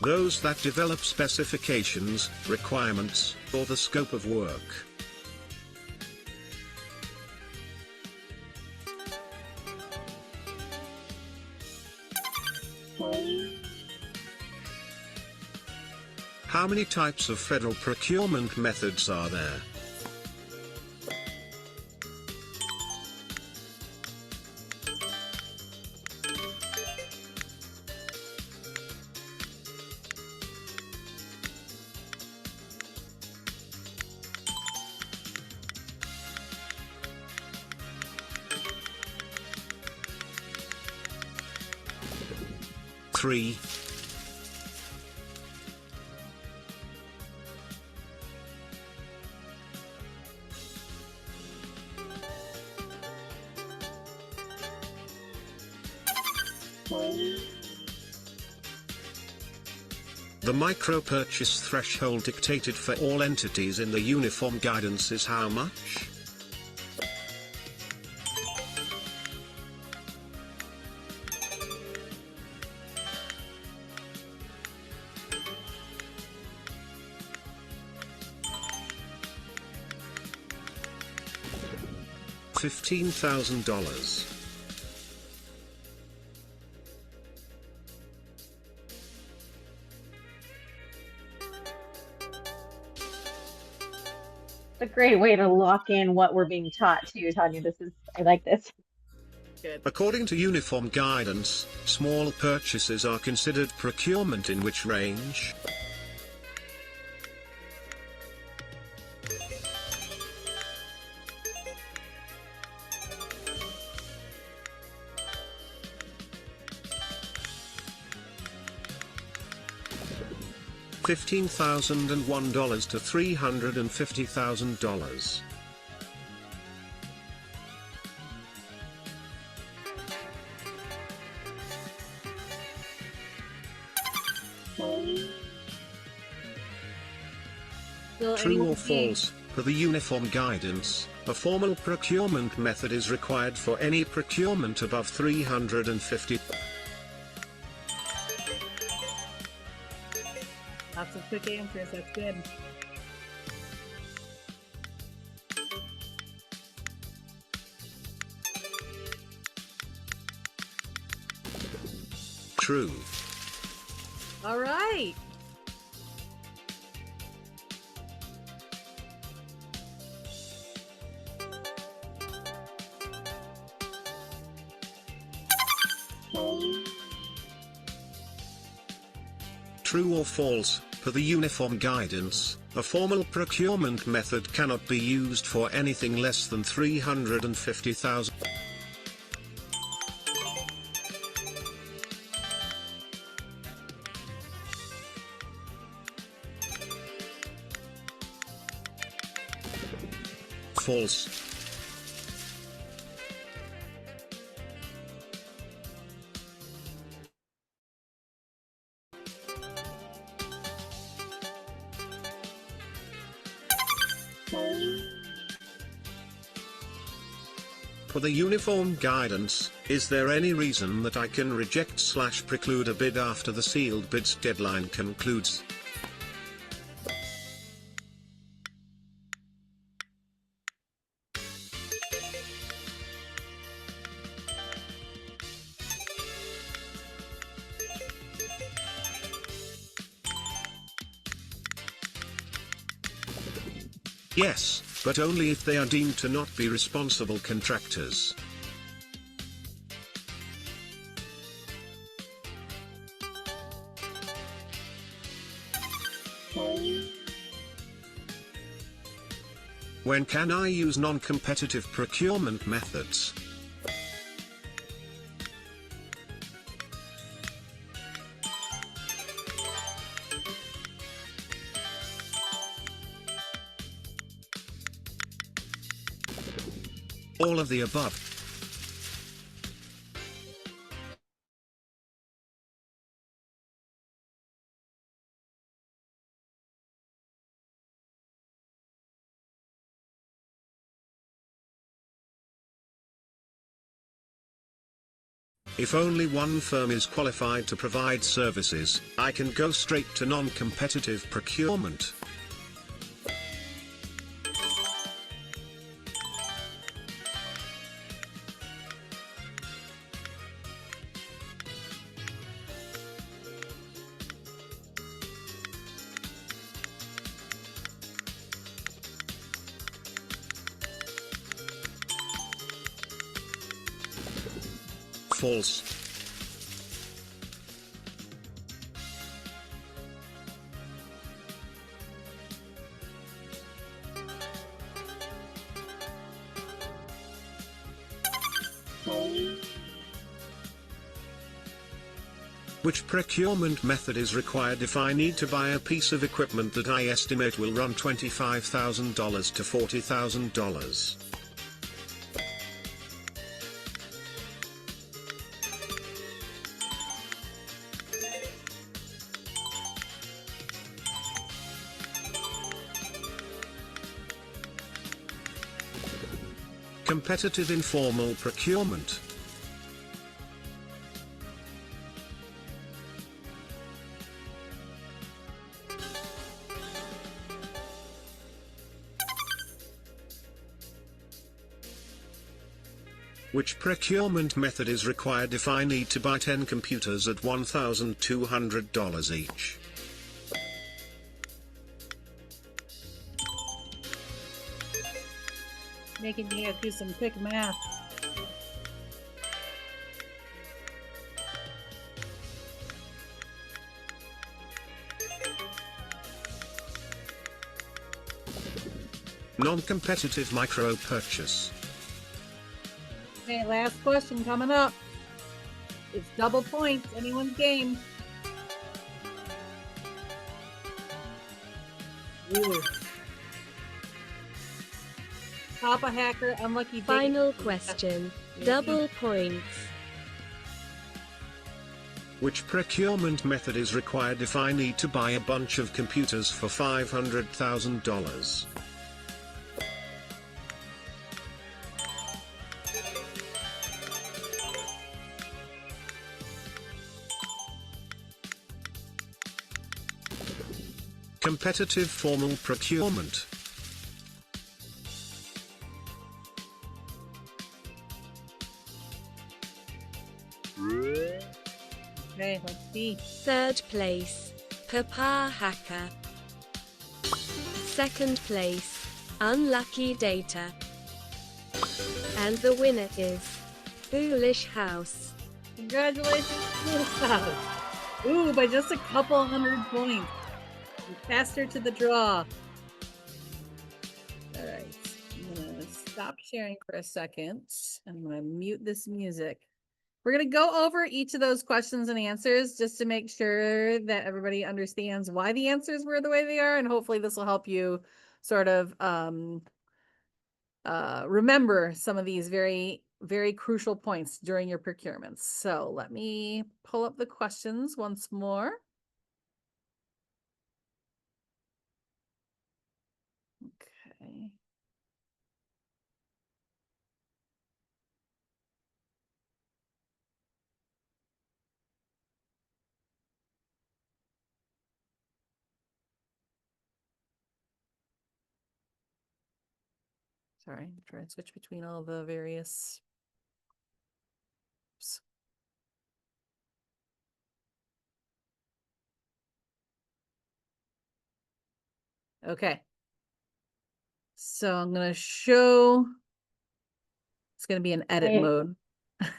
[SPEAKER 4] Those that develop specifications, requirements, or the scope of work. How many types of federal procurement methods are there? 3. The micro-purchase threshold dictated for all entities in the uniform guidance is how much? $15,000.
[SPEAKER 1] A great way to lock in what we're being taught too, Tanya. I like this.
[SPEAKER 2] Good.
[SPEAKER 4] According to uniform guidance, small purchases are considered procurement in which range? $15,001 to $350,000.
[SPEAKER 2] Still
[SPEAKER 4] True
[SPEAKER 2] anyone
[SPEAKER 4] or
[SPEAKER 2] seeing?
[SPEAKER 4] false? For the uniform guidance, a formal procurement method is required for any procurement above 350.
[SPEAKER 2] Lots of quick answers. That's good.
[SPEAKER 4] True.
[SPEAKER 2] All right.
[SPEAKER 4] True or false? For the uniform guidance, a formal procurement method cannot be used for anything less than 350,000. False. For the uniform guidance, is there any reason that I can reject/preclude a bid after the sealed bids deadline concludes? Yes, but only if they are deemed to not be responsible contractors. When can I use non-competitive procurement methods? All of the above. If only one firm is qualified to provide services, I can go straight to non-competitive procurement. False. Which procurement method is required if I need to buy a piece of equipment that I estimate will run $25,000 to $40,000? Competitive informal procurement. Which procurement method is required if I need to buy 10 computers at $1,200 each?
[SPEAKER 2] Making me do some quick math.
[SPEAKER 4] Non-competitive micro purchase.
[SPEAKER 2] Okay, last question coming up. It's double points, anyone's game. Ooh. Papa hacker, unlucky date.
[SPEAKER 3] Final question. Double points.
[SPEAKER 4] Which procurement method is required if I need to buy a bunch of computers for $500,000? Competitive formal procurement.
[SPEAKER 2] Okay, let's see.
[SPEAKER 3] Third place, Papa Hacker. Second place, Unlucky Data. And the winner is Foolish House.
[SPEAKER 2] Congratulations, ooh, by just a couple hundred points. Faster to the draw. All right, I'm gonna stop sharing for a second. I'm gonna mute this music. We're gonna go over each of those questions and answers just to make sure that everybody understands why the answers were the way they are, and hopefully this will help you sort of remember some of these very, very crucial points during your procurements. So let me pull up the questions once more. Okay. Sorry, I'm trying to switch between all the various. Oops. Okay. So I'm going to show, it's going to be in edit mode.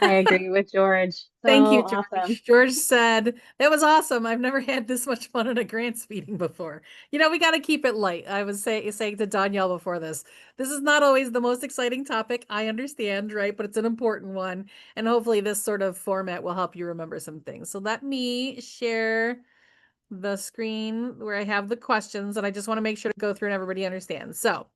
[SPEAKER 1] I agree with George. So
[SPEAKER 2] Thank you, George.
[SPEAKER 1] awesome.
[SPEAKER 2] George said, that was awesome. I've never had this much fun at a grants meeting before. You know, we got to keep it light. I was saying to Danielle before this is not always the most exciting topic. I understand, right? But it's an important one. And hopefully this sort of format will help you remember some things. So let me share the screen where I have the questions, and I just want to make sure to go through and everybody understands. So,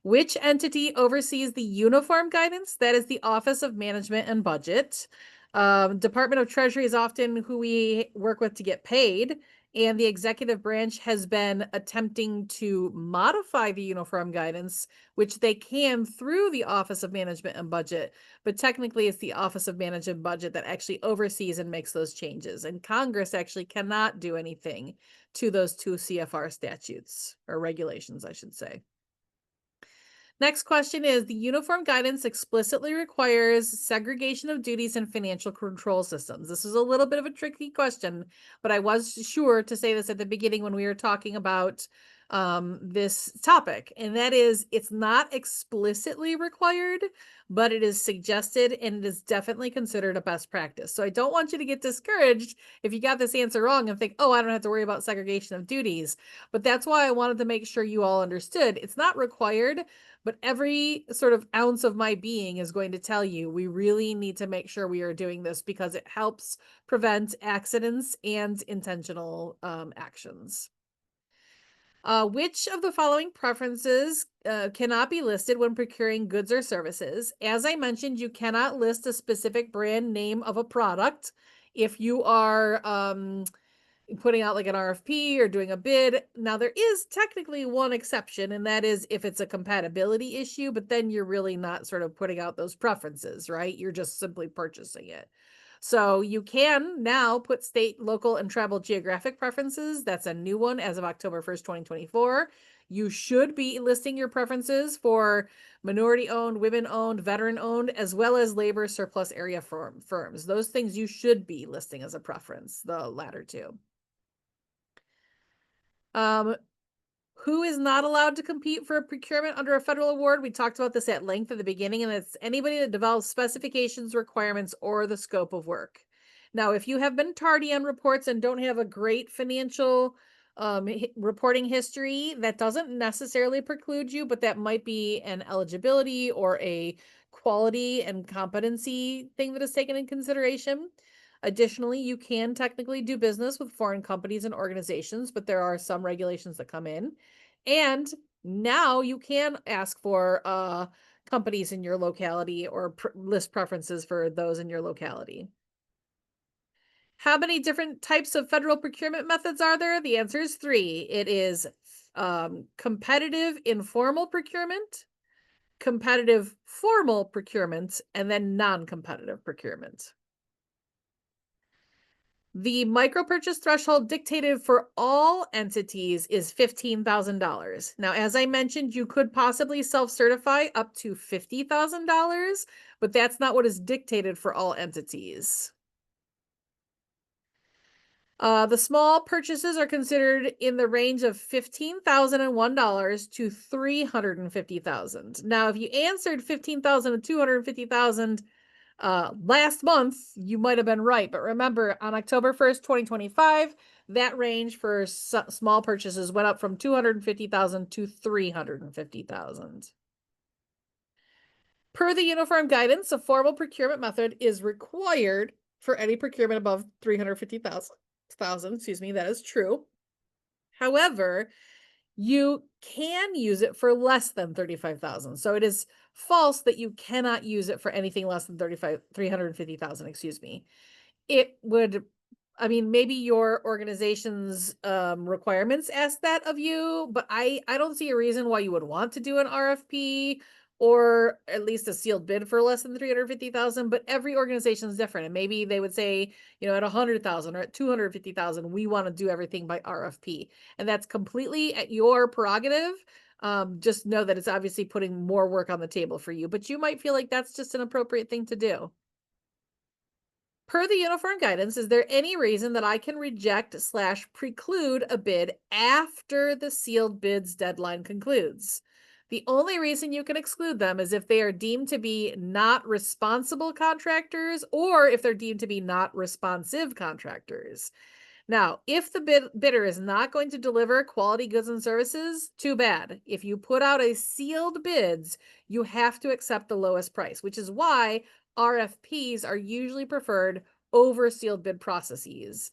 [SPEAKER 2] which entity oversees the uniform guidance? That is the Office of Management and Budget. Department of Treasury is often who we work with to get paid, and the executive branch has been attempting to modify the uniform guidance, which they can through the Office of Management and Budget, but technically it's the Office of Management and Budget that actually oversees and makes those changes, and Congress actually cannot do anything to those two CFR statutes, or regulations, I should say. Next question is, the uniform guidance explicitly requires segregation of duties and financial control systems. This is a little bit of a tricky question, but I was sure to say this at the beginning when we were talking about this topic, and that is it's not explicitly required, but it is suggested and it is definitely considered a best practice. So I don't want you to get discouraged if you got this answer wrong and think, oh, I don't have to worry about segregation of duties. But that's why I wanted to make sure you all understood it's not required, but every sort of ounce of my being is going to tell you we really need to make sure we are doing this because it helps prevent accidents and intentional actions. Which of the following preferences cannot be listed when procuring goods or services? As I mentioned, you cannot list a specific brand name of a product. If you are putting out like an RFP or doing a bid, now there is technically one exception, and that is if it's a compatibility issue, but then you're really not sort of putting out those preferences, right? You're just simply purchasing it. So you can now put state, local, and travel geographic preferences. That's a new one as of October 1st, 2024. You should be listing your preferences for minority-owned, women-owned, veteran-owned, as well as labor surplus area firms. Those things you should be listing as a preference, the latter two. Who is not allowed to compete for a procurement under a federal award? We talked about this at length at the beginning, and it's anybody that develops specifications, requirements, or the scope of work. Now, if you have been tardy on reports and don't have a great financial reporting history, that doesn't necessarily preclude you, but that might be an eligibility or a quality and competency thing that is taken in consideration. Additionally, you can technically do business with foreign companies and organizations, but there are some regulations that come in. And now you can ask for companies in your locality or list preferences for those in your locality. How many different types of federal procurement methods are there? The answer is 3. It is competitive informal procurement, competitive formal procurement, and then non-competitive procurement. The micro purchase threshold dictated for all entities is $15,000. Now, as I mentioned, you could possibly self-certify up to $50,000, but that's not what is dictated for all entities. The small purchases are considered in the range of $15,001 to $350,000. Now, if you answered $15,000 to $250,000 last month, you might have been right, but remember on October 1st, 2025, that range for small purchases went up from $250,000 to $350,000. Per the uniform guidance, a formal procurement method is required for any procurement above $350,000, excuse me, that is true. However, you can use it for less than $35,000. So it is false that you cannot use it for anything less than $350,000, excuse me. It would, I mean, maybe your organization's requirements ask that of you, but I don't see a reason why you would want to do an RFP or at least a sealed bid for less than $350,000, but every organization is different. And maybe they would say, you know, at $100,000 or at $250,000, we want to do everything by RFP. And that's completely at your prerogative. Just know that it's obviously putting more work on the table for you, but you might feel like that's just an appropriate thing to do. Per the uniform guidance, is there any reason that I can reject / preclude a bid after the sealed bids deadline concludes? The only reason you can exclude them is if they are deemed to be not responsible contractors or if they're deemed to be not responsive contractors. Now, if the bidder is not going to deliver quality goods and services, too bad. If you put out a sealed bids, you have to accept the lowest price, which is why RFPs are usually preferred over sealed bid processes.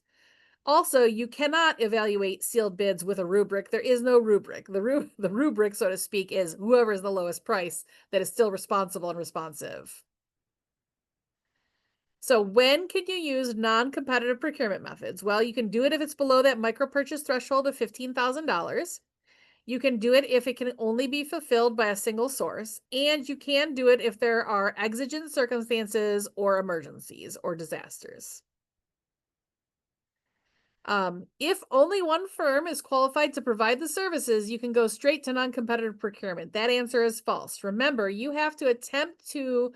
[SPEAKER 2] Also, you cannot evaluate sealed bids with a rubric. There is no rubric. The rubric, so to speak, is whoever is the lowest price that is still responsible and responsive. So when can you use non-competitive procurement methods? Well, you can do it if it's below that micro purchase threshold of $15,000. You can do it if it can only be fulfilled by a single source, and you can do it if there are exigent circumstances or emergencies or disasters. If only one firm is qualified to provide the services, you can go straight to non-competitive procurement. That answer is false. Remember, you have to attempt to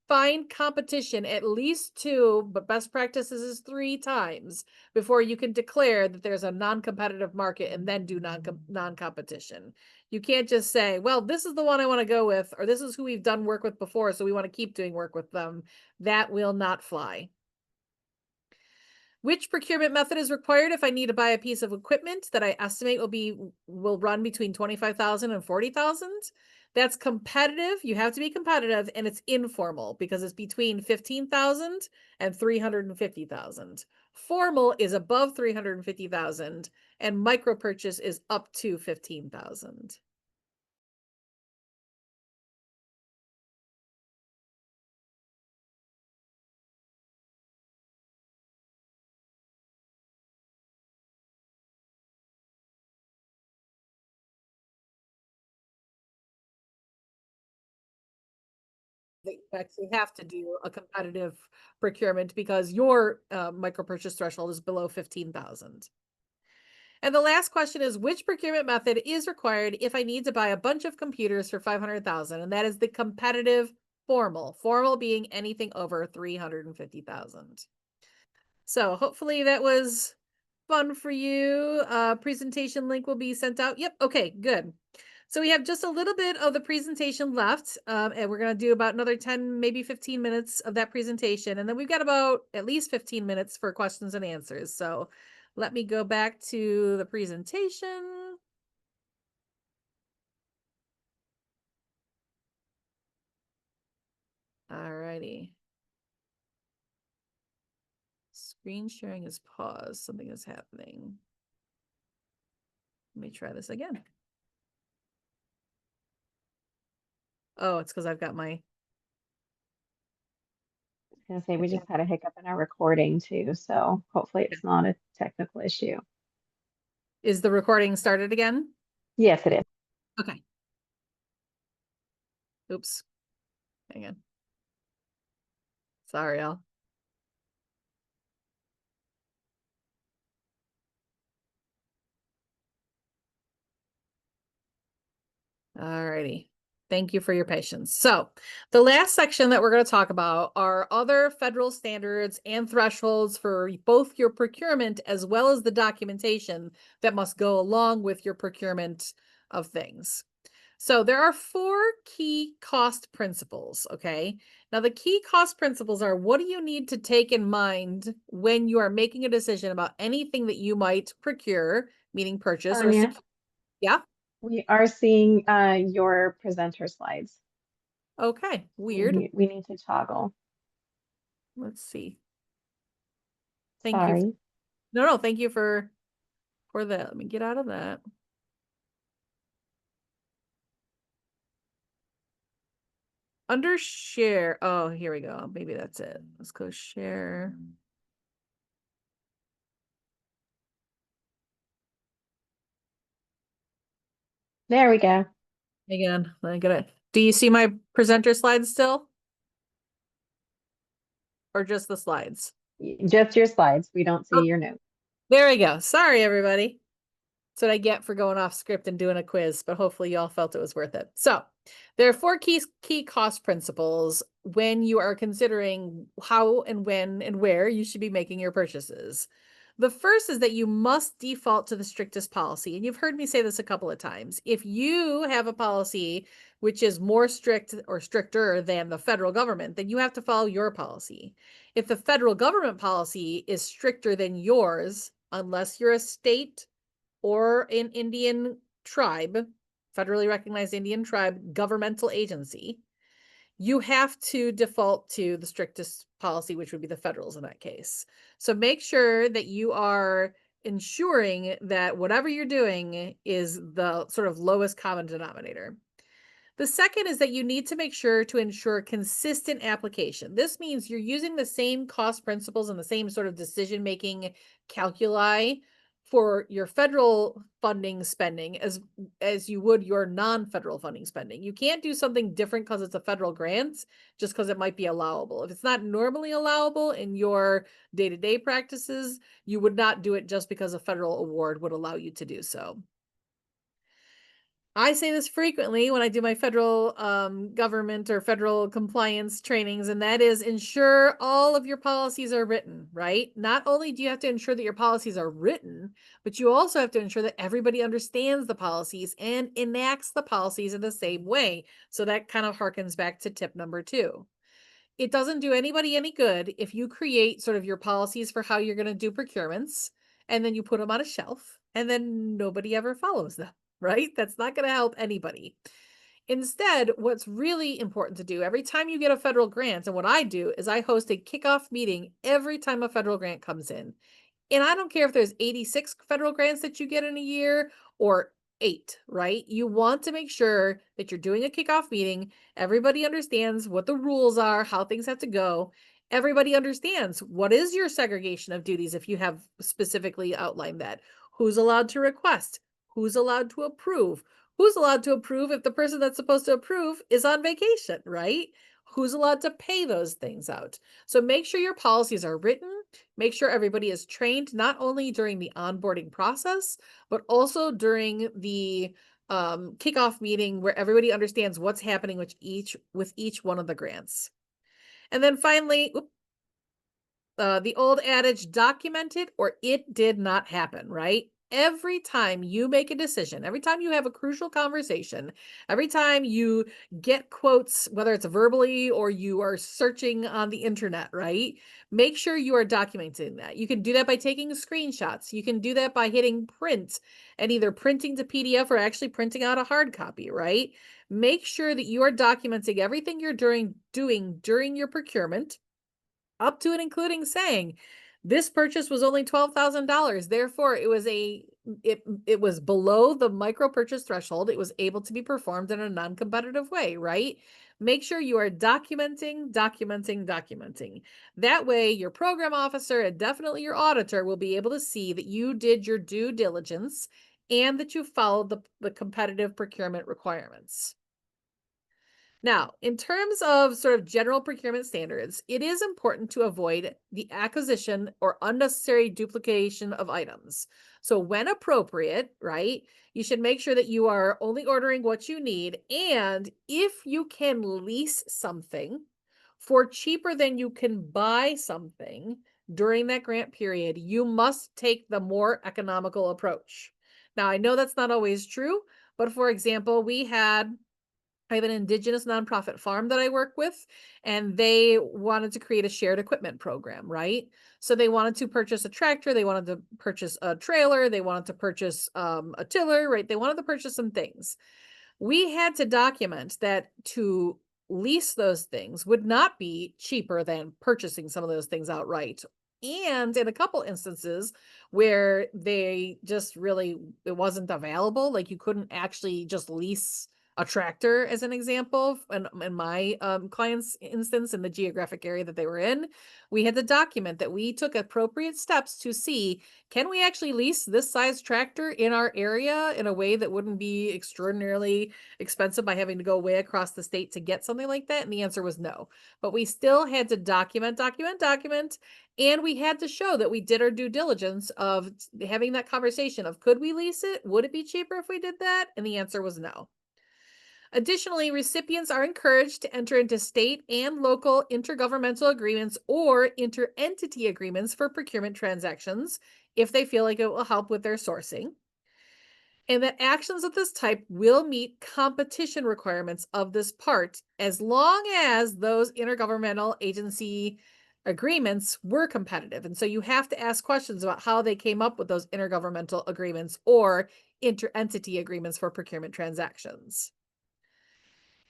[SPEAKER 2] find competition at least 2, but best practices is 3 times before you can declare that there's a non-competitive market and then do non-competition. You can't just say, well, this is the one I want to go with, or this is who we've done work with before, so we want to keep doing work with them. That will not fly. Which procurement method is required if I need to buy a piece of equipment that I estimate will run between 25,000 and 40,000? That's competitive. You have to be competitive, and it's informal because it's between 15,000 and 350,000. Formal is above 350,000, and micro purchase is up to 15,000. You actually have to do a competitive procurement because your micro purchase threshold is below 15,000. And the last question is, which procurement method is required if I need to buy a bunch of computers for 500,000? And that is the competitive formal being anything over 350,000. So hopefully that was fun for you. Presentation link will be sent out. Yep. Okay, good. So we have just a little bit of the presentation left, and we're going to do about another 10, maybe 15 minutes of that presentation. And then we've got about at least 15 minutes for questions and answers. So let me go back to the presentation. All righty. Screen sharing is paused. Something is happening. Let me try this again. Oh, it's because I've got my...
[SPEAKER 1] I was gonna say, we just had a hiccup in our recording too, so hopefully it's not a technical issue.
[SPEAKER 2] Is the recording started again?
[SPEAKER 1] Yes, it is.
[SPEAKER 2] Okay. Oops. Hang on. Sorry, y'all. All righty. Thank you for your patience. So the last section that we're going to talk about are other federal standards and thresholds for both your procurement as well as the documentation that must go along with your procurement of things. So there are 4 key cost principles, okay? Now the key cost principles are, what do you need to take in mind when you are making a decision about anything that you might procure, meaning purchase or
[SPEAKER 1] Tonia,
[SPEAKER 2] yeah?
[SPEAKER 1] we are seeing your presenter slides.
[SPEAKER 2] Okay, weird.
[SPEAKER 1] We need to toggle.
[SPEAKER 2] Let's see. Thank
[SPEAKER 1] Sorry.
[SPEAKER 2] you. No, thank you for that. Let me get out of that. Under share. Oh, here we go. Maybe that's it. Let's go share.
[SPEAKER 1] There we go.
[SPEAKER 2] Again, I got it. Do you see my presenter slides still? Or just the slides?
[SPEAKER 1] Just your slides. We don't see
[SPEAKER 2] Oh.
[SPEAKER 1] your notes.
[SPEAKER 2] There we go. Sorry, everybody. That's what I get for going off script and doing a quiz, but hopefully you all felt it was worth it. So there are 4 key cost principles when you are considering how and when and where you should be making your purchases. The first is that you must default to the strictest policy. And you've heard me say this a couple of times. If you have a policy which is more strict or stricter than the federal government, then you have to follow your policy. If the federal government policy is stricter than yours, unless you're a state or an Indian tribe, federally recognized Indian tribe governmental agency, you have to default to the strictest policy, which would be the federals in that case. So make sure that you are ensuring that whatever you're doing is the sort of lowest common denominator. The second is that you need to make sure to ensure consistent application. This means you're using the same cost principles and the same sort of decision-making calculi for your federal funding spending as you would your non-federal funding spending. You can't do something different because it's a federal grant, just because it might be allowable. If it's not normally allowable in your day-to-day practices, you would not do it just because a federal award would allow you to do so. I say this frequently when I do my federal government or federal compliance trainings, and that is ensure all of your policies are written, right? Not only do you have to ensure that your policies are written, but you also have to ensure that everybody understands the policies and enacts the policies in the same way. So that kind of harkens back to tip number 2. It doesn't do anybody any good if you create sort of your policies for how you're going to do procurements and then you put them on a shelf and then nobody ever follows them, right? That's not going to help anybody. Instead, what's really important to do every time you get a federal grant, and what I do is I host a kickoff meeting every time a federal grant comes in. And I don't care if there's 86 federal grants that you get in a year or 8, right? You want to make sure that you're doing a kickoff meeting. Everybody understands what the rules are, how things have to go. Everybody understands what is your segregation of duties if you have specifically outlined that. Who's allowed to request? Who's allowed to approve? Who's allowed to approve if the person that's supposed to approve is on vacation, right? Who's allowed to pay those things out? So make sure your policies are written. Make sure everybody is trained not only during the onboarding process, but also during the kickoff meeting where everybody understands what's happening with each one of the grants. And then finally, the old adage, document it or it did not happen, right? Every time you make a decision, every time you have a crucial conversation, every time you get quotes, whether it's verbally or you are searching on the internet, right? Make sure you are documenting that. You can do that by taking screenshots. You can do that by hitting print and either printing to PDF or actually printing out a hard copy, right? Make sure that you are documenting everything you're doing during your procurement, up to and including saying this purchase was only $12,000. Therefore, it was below the micro purchase threshold. It was able to be performed in a non-competitive way, right? Make sure you are documenting. That way, your program officer and definitely your auditor will be able to see that you did your due diligence and that you followed the competitive procurement requirements. Now, in terms of sort of general procurement standards, it is important to avoid the acquisition or unnecessary duplication of items. So when appropriate, right, you should make sure that you are only ordering what you need. And if you can lease something for cheaper than you can buy something during that grant period, you must take the more economical approach. Now, I know that's not always true, but for example, I have an indigenous nonprofit farm that I work with, and they wanted to create a shared equipment program, right? So they wanted to purchase a tractor, they wanted to purchase a trailer, they wanted to purchase a tiller, right? They wanted to purchase some things. We had to document that to lease those things would not be cheaper than purchasing some of those things outright. And in a couple instances where they just really, it wasn't available, like you couldn't actually just lease a tractor as an example, in my client's instance, in the geographic area that they were in, we had to document that we took appropriate steps to see, can we actually lease this size tractor in our area in a way that wouldn't be extraordinarily expensive by having to go way across the state to get something like that? And the answer was no. But we still had to document, and we had to show that we did our due diligence of having that conversation of, could we lease it? Would it be cheaper if we did that? And the answer was no. Additionally, recipients are encouraged to enter into state and local intergovernmental agreements or inter-entity agreements for procurement transactions if they feel like it will help with their sourcing, and that actions of this type will meet competition requirements of this part as long as those intergovernmental agency agreements were competitive. And so you have to ask questions about how they came up with those intergovernmental agreements or inter-entity agreements for procurement transactions.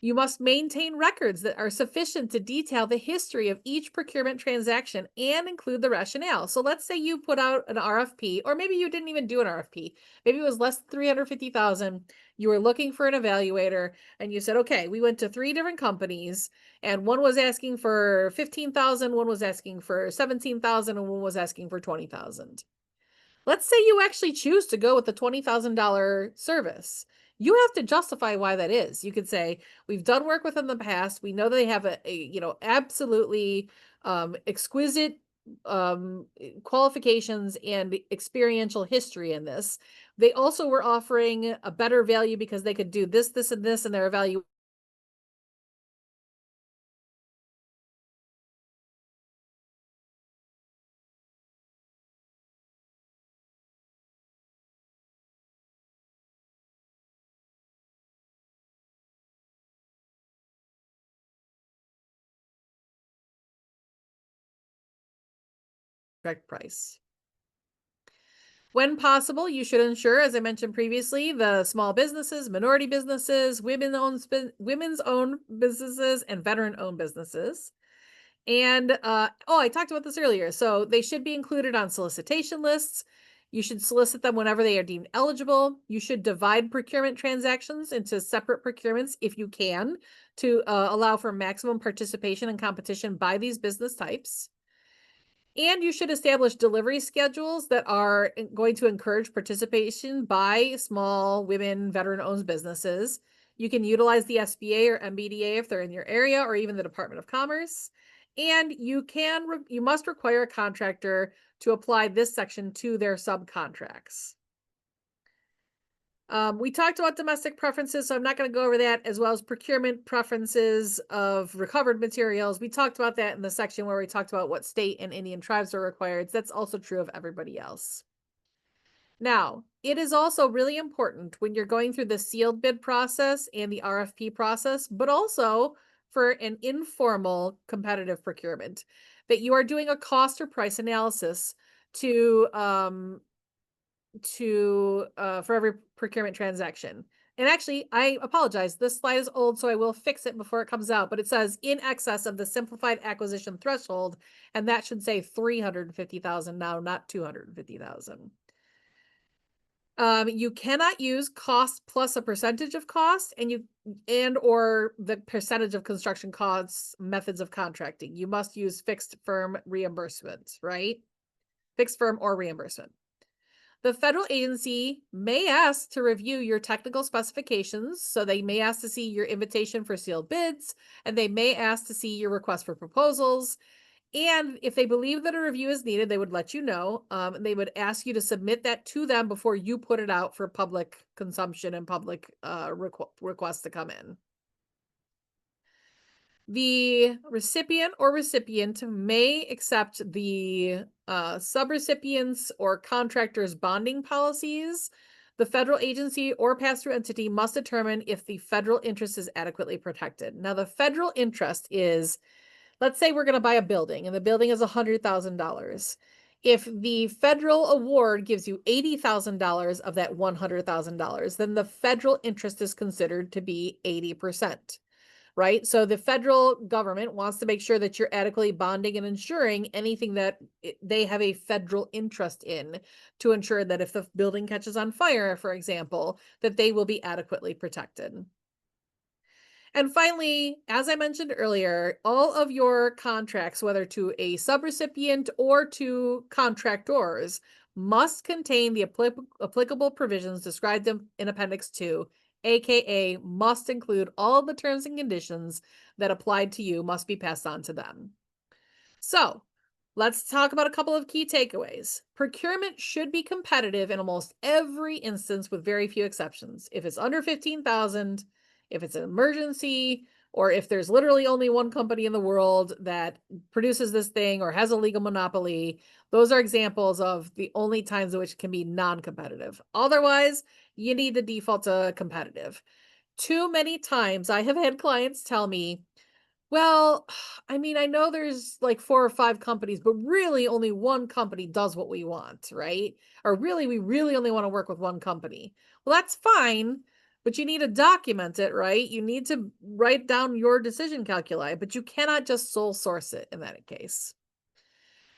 [SPEAKER 2] You must maintain records that are sufficient to detail the history of each procurement transaction and include the rationale. So let's say you put out an RFP, or maybe you didn't even do an RFP. Maybe it was less than 350,000. You were looking for an evaluator and you said, okay, we went to 3 different companies and one was asking for 15,000, one was asking for 17,000, and one was asking for 20,000. Let's say you actually choose to go with the $20,000 service. You have to justify why that is. You could say, we've done work with them in the past. We know they have a absolutely exquisite qualifications and experiential history in this. They also were offering a better value because they could do this, this, and this in their evaluation. Correct price. When possible, you should ensure, as I mentioned previously, the small businesses, minority businesses, women's owned businesses, and veteran-owned businesses. And I talked about this earlier. So they should be included on solicitation lists. You should solicit them whenever they are deemed eligible. You should divide procurement transactions into separate procurements if you can, to allow for maximum participation and competition by these business types. And you should establish delivery schedules that are going to encourage participation by small, women, veteran-owned businesses. You can utilize the SBA or MBDA if they're in your area, or even the Department of Commerce. And you must require a contractor to apply this section to their subcontracts. We talked about domestic preferences, so I'm not going to go over that, as well as procurement preferences of recovered materials. We talked about that in the section where we talked about what state and Indian tribes are required. That's also true of everybody else. Now, it is also really important when you're going through the sealed bid process and the RFP process, but also for an informal competitive procurement, that you are doing a cost or price analysis for every procurement transaction. And actually, I apologize. This slide is old, so I will fix it before it comes out. But it says in excess of the simplified acquisition threshold, and that should say 350,000 now, not 250,000. You cannot use cost plus a percentage of cost, or the percentage of construction costs methods of contracting. You must use fixed firm reimbursement, right? Fixed firm or reimbursement. The federal agency may ask to review your technical specifications. So they may ask to see your invitation for sealed bids, and they may ask to see your request for proposals. And if they believe that a review is needed, they would let you know. They would ask you to submit that to them before you put it out for public consumption and public requests to come in. The recipient may accept the subrecipients or contractors' bonding policies. The federal agency or pass-through entity must determine if the federal interest is adequately protected. Now, the federal interest is, let's say we're going to buy a building and the building is $100,000. If the federal award gives you $80,000 of that $100,000, then the federal interest is considered to be 80%. Right? So the federal government wants to make sure that you're adequately bonding and insuring anything that they have a federal interest in, to ensure that if the building catches on fire, for example, that they will be adequately protected. And finally, as I mentioned earlier, all of your contracts, whether to a subrecipient or to contractors, must contain the applicable provisions described in Appendix 2, aka must include all the terms and conditions that applied to you must be passed on to them. So let's talk about a couple of key takeaways. Procurement should be competitive in almost every instance, with very few exceptions. If it's under 15,000, if it's an emergency, or if there's literally only one company in the world that produces this thing or has a legal monopoly, those are examples of the only times in which it can be non-competitive. Otherwise, you need to default to competitive. Too many times I have had clients tell me, well, I mean, I know there's like 4 or 5 companies, but really only one company does what we want, right? Or really, we really only want to work with one company. Well, that's fine, but you need to document it, right? You need to write down your decision calculi, but you cannot just sole source it in that case.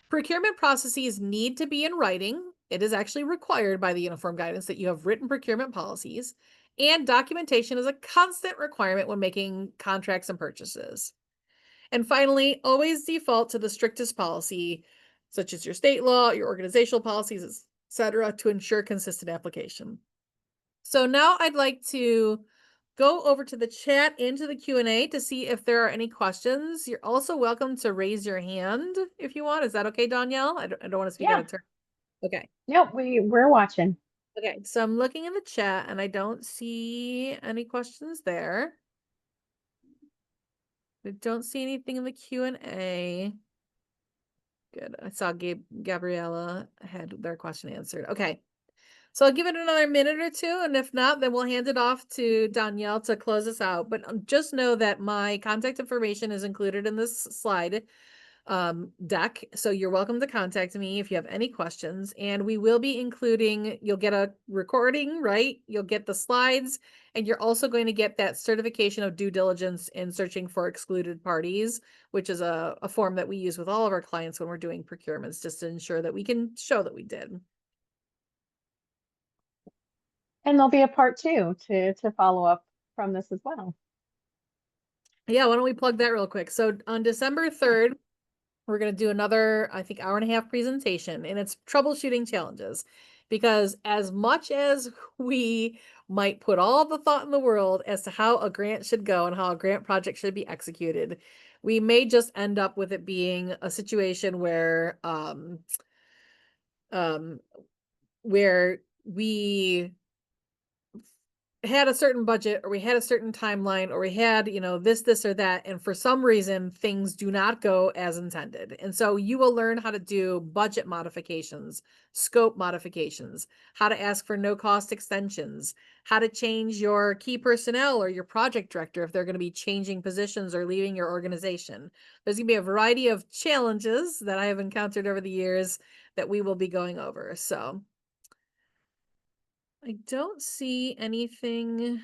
[SPEAKER 2] Procurement processes need to be in writing. It is actually required by the uniform guidance that you have written procurement policies, and documentation is a constant requirement when making contracts and purchases. And finally, always default to the strictest policy, such as your state law, your organizational policies, etc., to ensure consistent application. So now I'd like to go over to the chat into the Q&A to see if there are any questions. You're also welcome to raise your hand if you want. Is that okay, Danielle? I don't want to speak out of turn. Okay.
[SPEAKER 1] Nope, we're watching.
[SPEAKER 2] Okay, so I'm looking in the chat and I don't see any questions there. I don't see anything in the Q&A. Good. I saw Gabriella had their question answered. Okay. So I'll give it another minute or two, and if not, then we'll hand it off to Danielle to close us out. But just know that my contact information is included in this slide deck. So you're welcome to contact me if you have any questions. And we will be including, you'll get a recording, right? You'll get the slides, and you're also going to get that certification of due diligence in searching for excluded parties, which is a form that we use with all of our clients when we're doing procurements, just to ensure that we can show that we did.
[SPEAKER 1] And there'll be a part 2 to follow up from this as well.
[SPEAKER 2] Yeah, why don't we plug that real quick? So on December 3rd, we're going to do another, I think, hour-and-a-half presentation, and it's troubleshooting challenges. Because as much as we might put all the thought in the world as to how a grant should go and how a grant project should be executed, we may just end up with it being a situation where we had a certain budget, or we had a certain timeline, or we had, this or that, and for some reason things do not go as intended. And so you will learn how to do budget modifications, scope modifications, how to ask for no cost extensions, how to change your key personnel or your project director if they're going to be changing positions or leaving your organization. There's going to be a variety of challenges that I have encountered over the years that we will be going over. So I don't see anything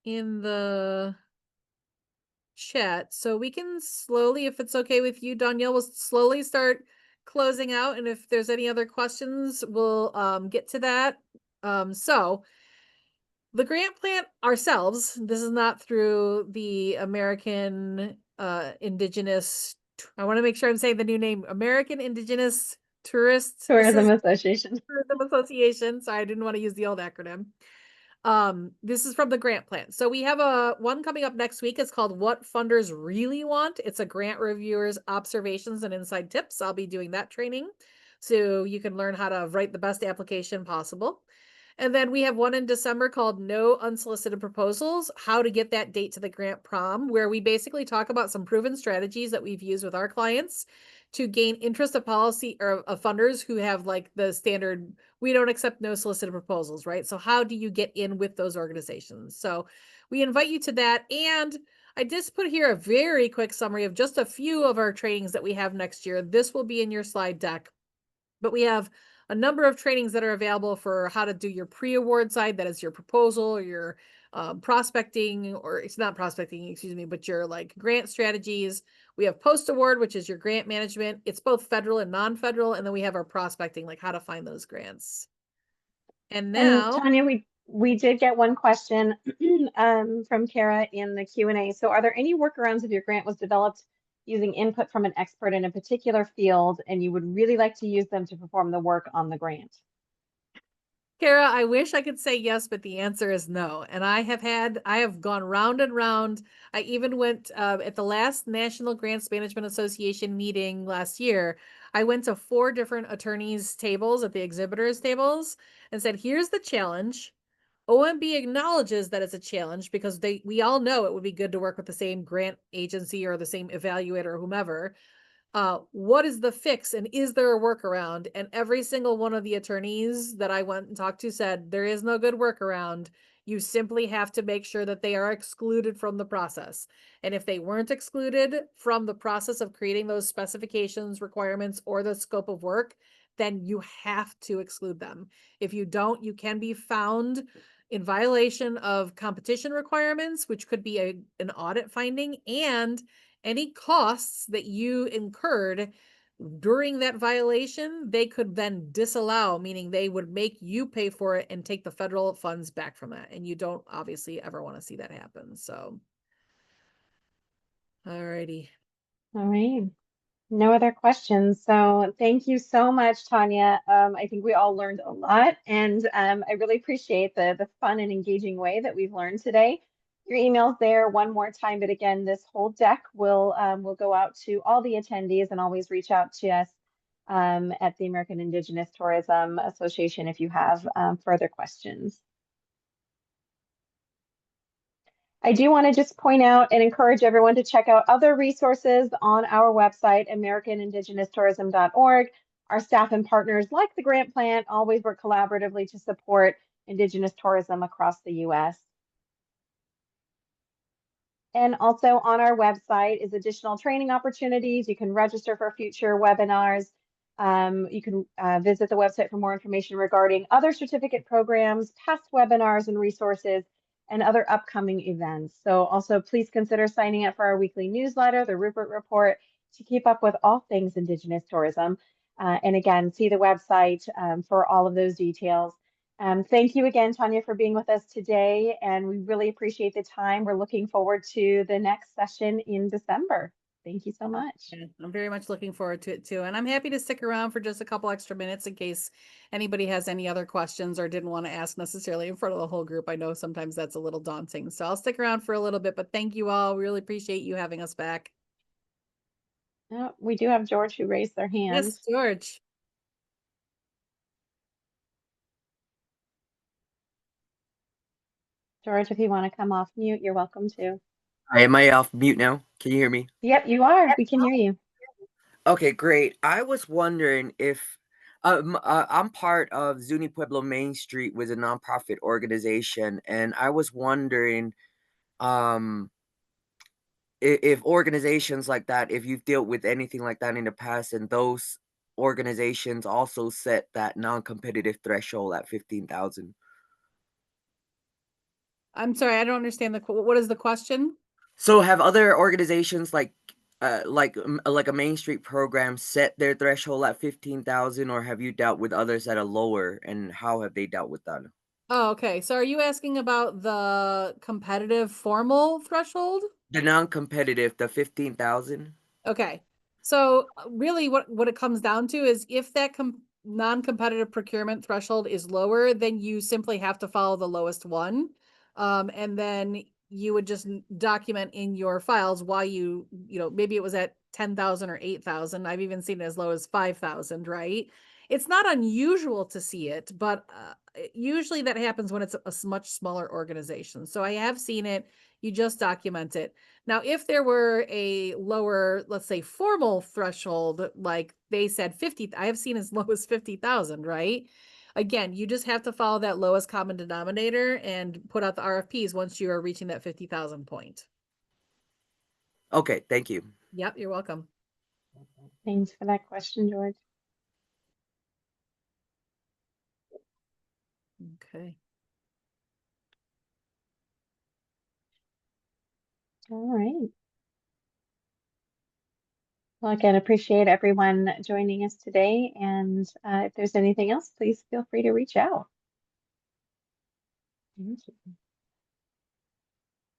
[SPEAKER 2] in the chat, so we can slowly, if it's okay with you, Danielle, we'll slowly start closing out, and if there's any other questions, we'll get to that. So the grant plan ourselves, this is not through the American Indigenous, I want to make sure I'm saying the new name, American Indigenous
[SPEAKER 1] Tourism Association.
[SPEAKER 2] Tourism Association. Sorry, I didn't want to use the old acronym. This is from the grant plan. So we have one coming up next week. It's called What Funders Really Want. It's a grant reviewer's observations and inside tips. I'll be doing that training, so you can learn how to write the best application possible. And then we have one in December called No Unsolicited Proposals, how to get that date to the grant prom, where we basically talk about some proven strategies that we've used with our clients to gain interest of policy or of funders who have like the standard, we don't accept no solicited proposals, right? So how do you get in with those organizations? So we invite you to that. And I just put here a very quick summary of just a few of our trainings that we have next year. This will be in your slide deck, but we have a number of trainings that are available for how to do your pre-award side, that is your proposal, or your prospecting, or it's not prospecting, excuse me, but your like grant strategies. We have post-award, which is your grant management. It's both federal and non-federal. And then we have our prospecting, like how to find those grants. And now,
[SPEAKER 1] Tonia, we did get one question from Kara in the Q&A. So are there any workarounds if your grant was developed using input from an expert in a particular field and you would really like to use them to perform the work on the grant?
[SPEAKER 2] Kara, I wish I could say yes, but the answer is no. And I have gone round and round. I even went at the last National Grants Management Association meeting last year. I went to 4 different attorneys' tables at the exhibitors' tables and said, here's the challenge. OMB acknowledges that it's a challenge because we all know it would be good to work with the same grant agency or the same evaluator or whomever. What is the fix, and is there a workaround? And every single one of the attorneys that I went and talked to said there is no good workaround. You simply have to make sure that they are excluded from the process. And if they weren't excluded from the process of creating those specifications, requirements, or the scope of work, then you have to exclude them. If you don't, you can be found in violation of competition requirements, which could be an audit finding, and any costs that you incurred during that violation, they could then disallow, meaning they would make you pay for it and take the federal funds back from that. And you don't obviously ever want to see that happen. So, all righty.
[SPEAKER 1] All right. No other questions. So thank you so much, Tonia. I think we all learned a lot, and I really appreciate the fun and engaging way that we've learned today. Your email's there one more time, but again, this whole deck will go out to all the attendees, and always reach out to us at the American Indigenous Tourism Association if you have further questions. I do want to just point out and encourage everyone to check out other resources on our website, americanindigenoustourism.org. Our staff and partners, like the Grant Plant, always work collaboratively to support Indigenous tourism across the U.S. And also on our website is additional training opportunities. You can register for future webinars. You can visit the website for more information regarding other certificate programs, past webinars and resources, and other upcoming events. So also please consider signing up for our weekly newsletter, the Rupert Report, to keep up with all things Indigenous tourism. And again, see the website for all of those details. Thank you again, Tonia, for being with us today, and we really appreciate the time. We're looking forward to the next session in December. Thank you so much.
[SPEAKER 2] Yeah, I'm very much looking forward to it too. And I'm happy to stick around for just a couple extra minutes in case anybody has any other questions or didn't want to ask necessarily in front of the whole group. I know sometimes that's a little daunting. So I'll stick around for a little bit, but thank you all. Really appreciate you having us back.
[SPEAKER 1] We do have George who raised their hand.
[SPEAKER 2] Yes, George.
[SPEAKER 1] George, if you want to come off mute, you're welcome to.
[SPEAKER 5] Hi, am I off mute now? Can you hear me?
[SPEAKER 1] Yep, you are. We can hear you.
[SPEAKER 5] Okay, great. I was wondering if I'm part of Zuni Pueblo Main Street with a nonprofit organization, and I was wondering if organizations like that, if you've dealt with anything like that in the past, and those organizations also set that non-competitive threshold at 15,000.
[SPEAKER 2] I'm sorry, I don't understand what is the question?
[SPEAKER 5] So have other organizations like a Main Street program set their threshold at 15,000, or have you dealt with others that are lower, and how have they dealt with that?
[SPEAKER 2] Oh, okay. So are you asking about the competitive formal threshold?
[SPEAKER 5] The non-competitive, the 15,000.
[SPEAKER 2] Okay. So really what it comes down to is if that non-competitive procurement threshold is lower, then you simply have to follow the lowest one. And then you would just document in your files why maybe it was at 10,000 or 8,000. I've even seen it as low as 5,000, right? It's not unusual to see it, but usually that happens when it's a much smaller organization. So I have seen it. You just document it. Now, if there were a lower, let's say, formal threshold, like they said 50, I have seen as low as 50,000, right? Again, you just have to follow that lowest common denominator and put out the RFPs once you are reaching that 50,000 point.
[SPEAKER 5] Okay, thank you.
[SPEAKER 2] Yep, you're welcome.
[SPEAKER 1] Thanks for that question, George.
[SPEAKER 2] Okay.
[SPEAKER 1] All right. Well, again, appreciate everyone joining us today. And if there's anything else, please feel free to reach out. Thank you.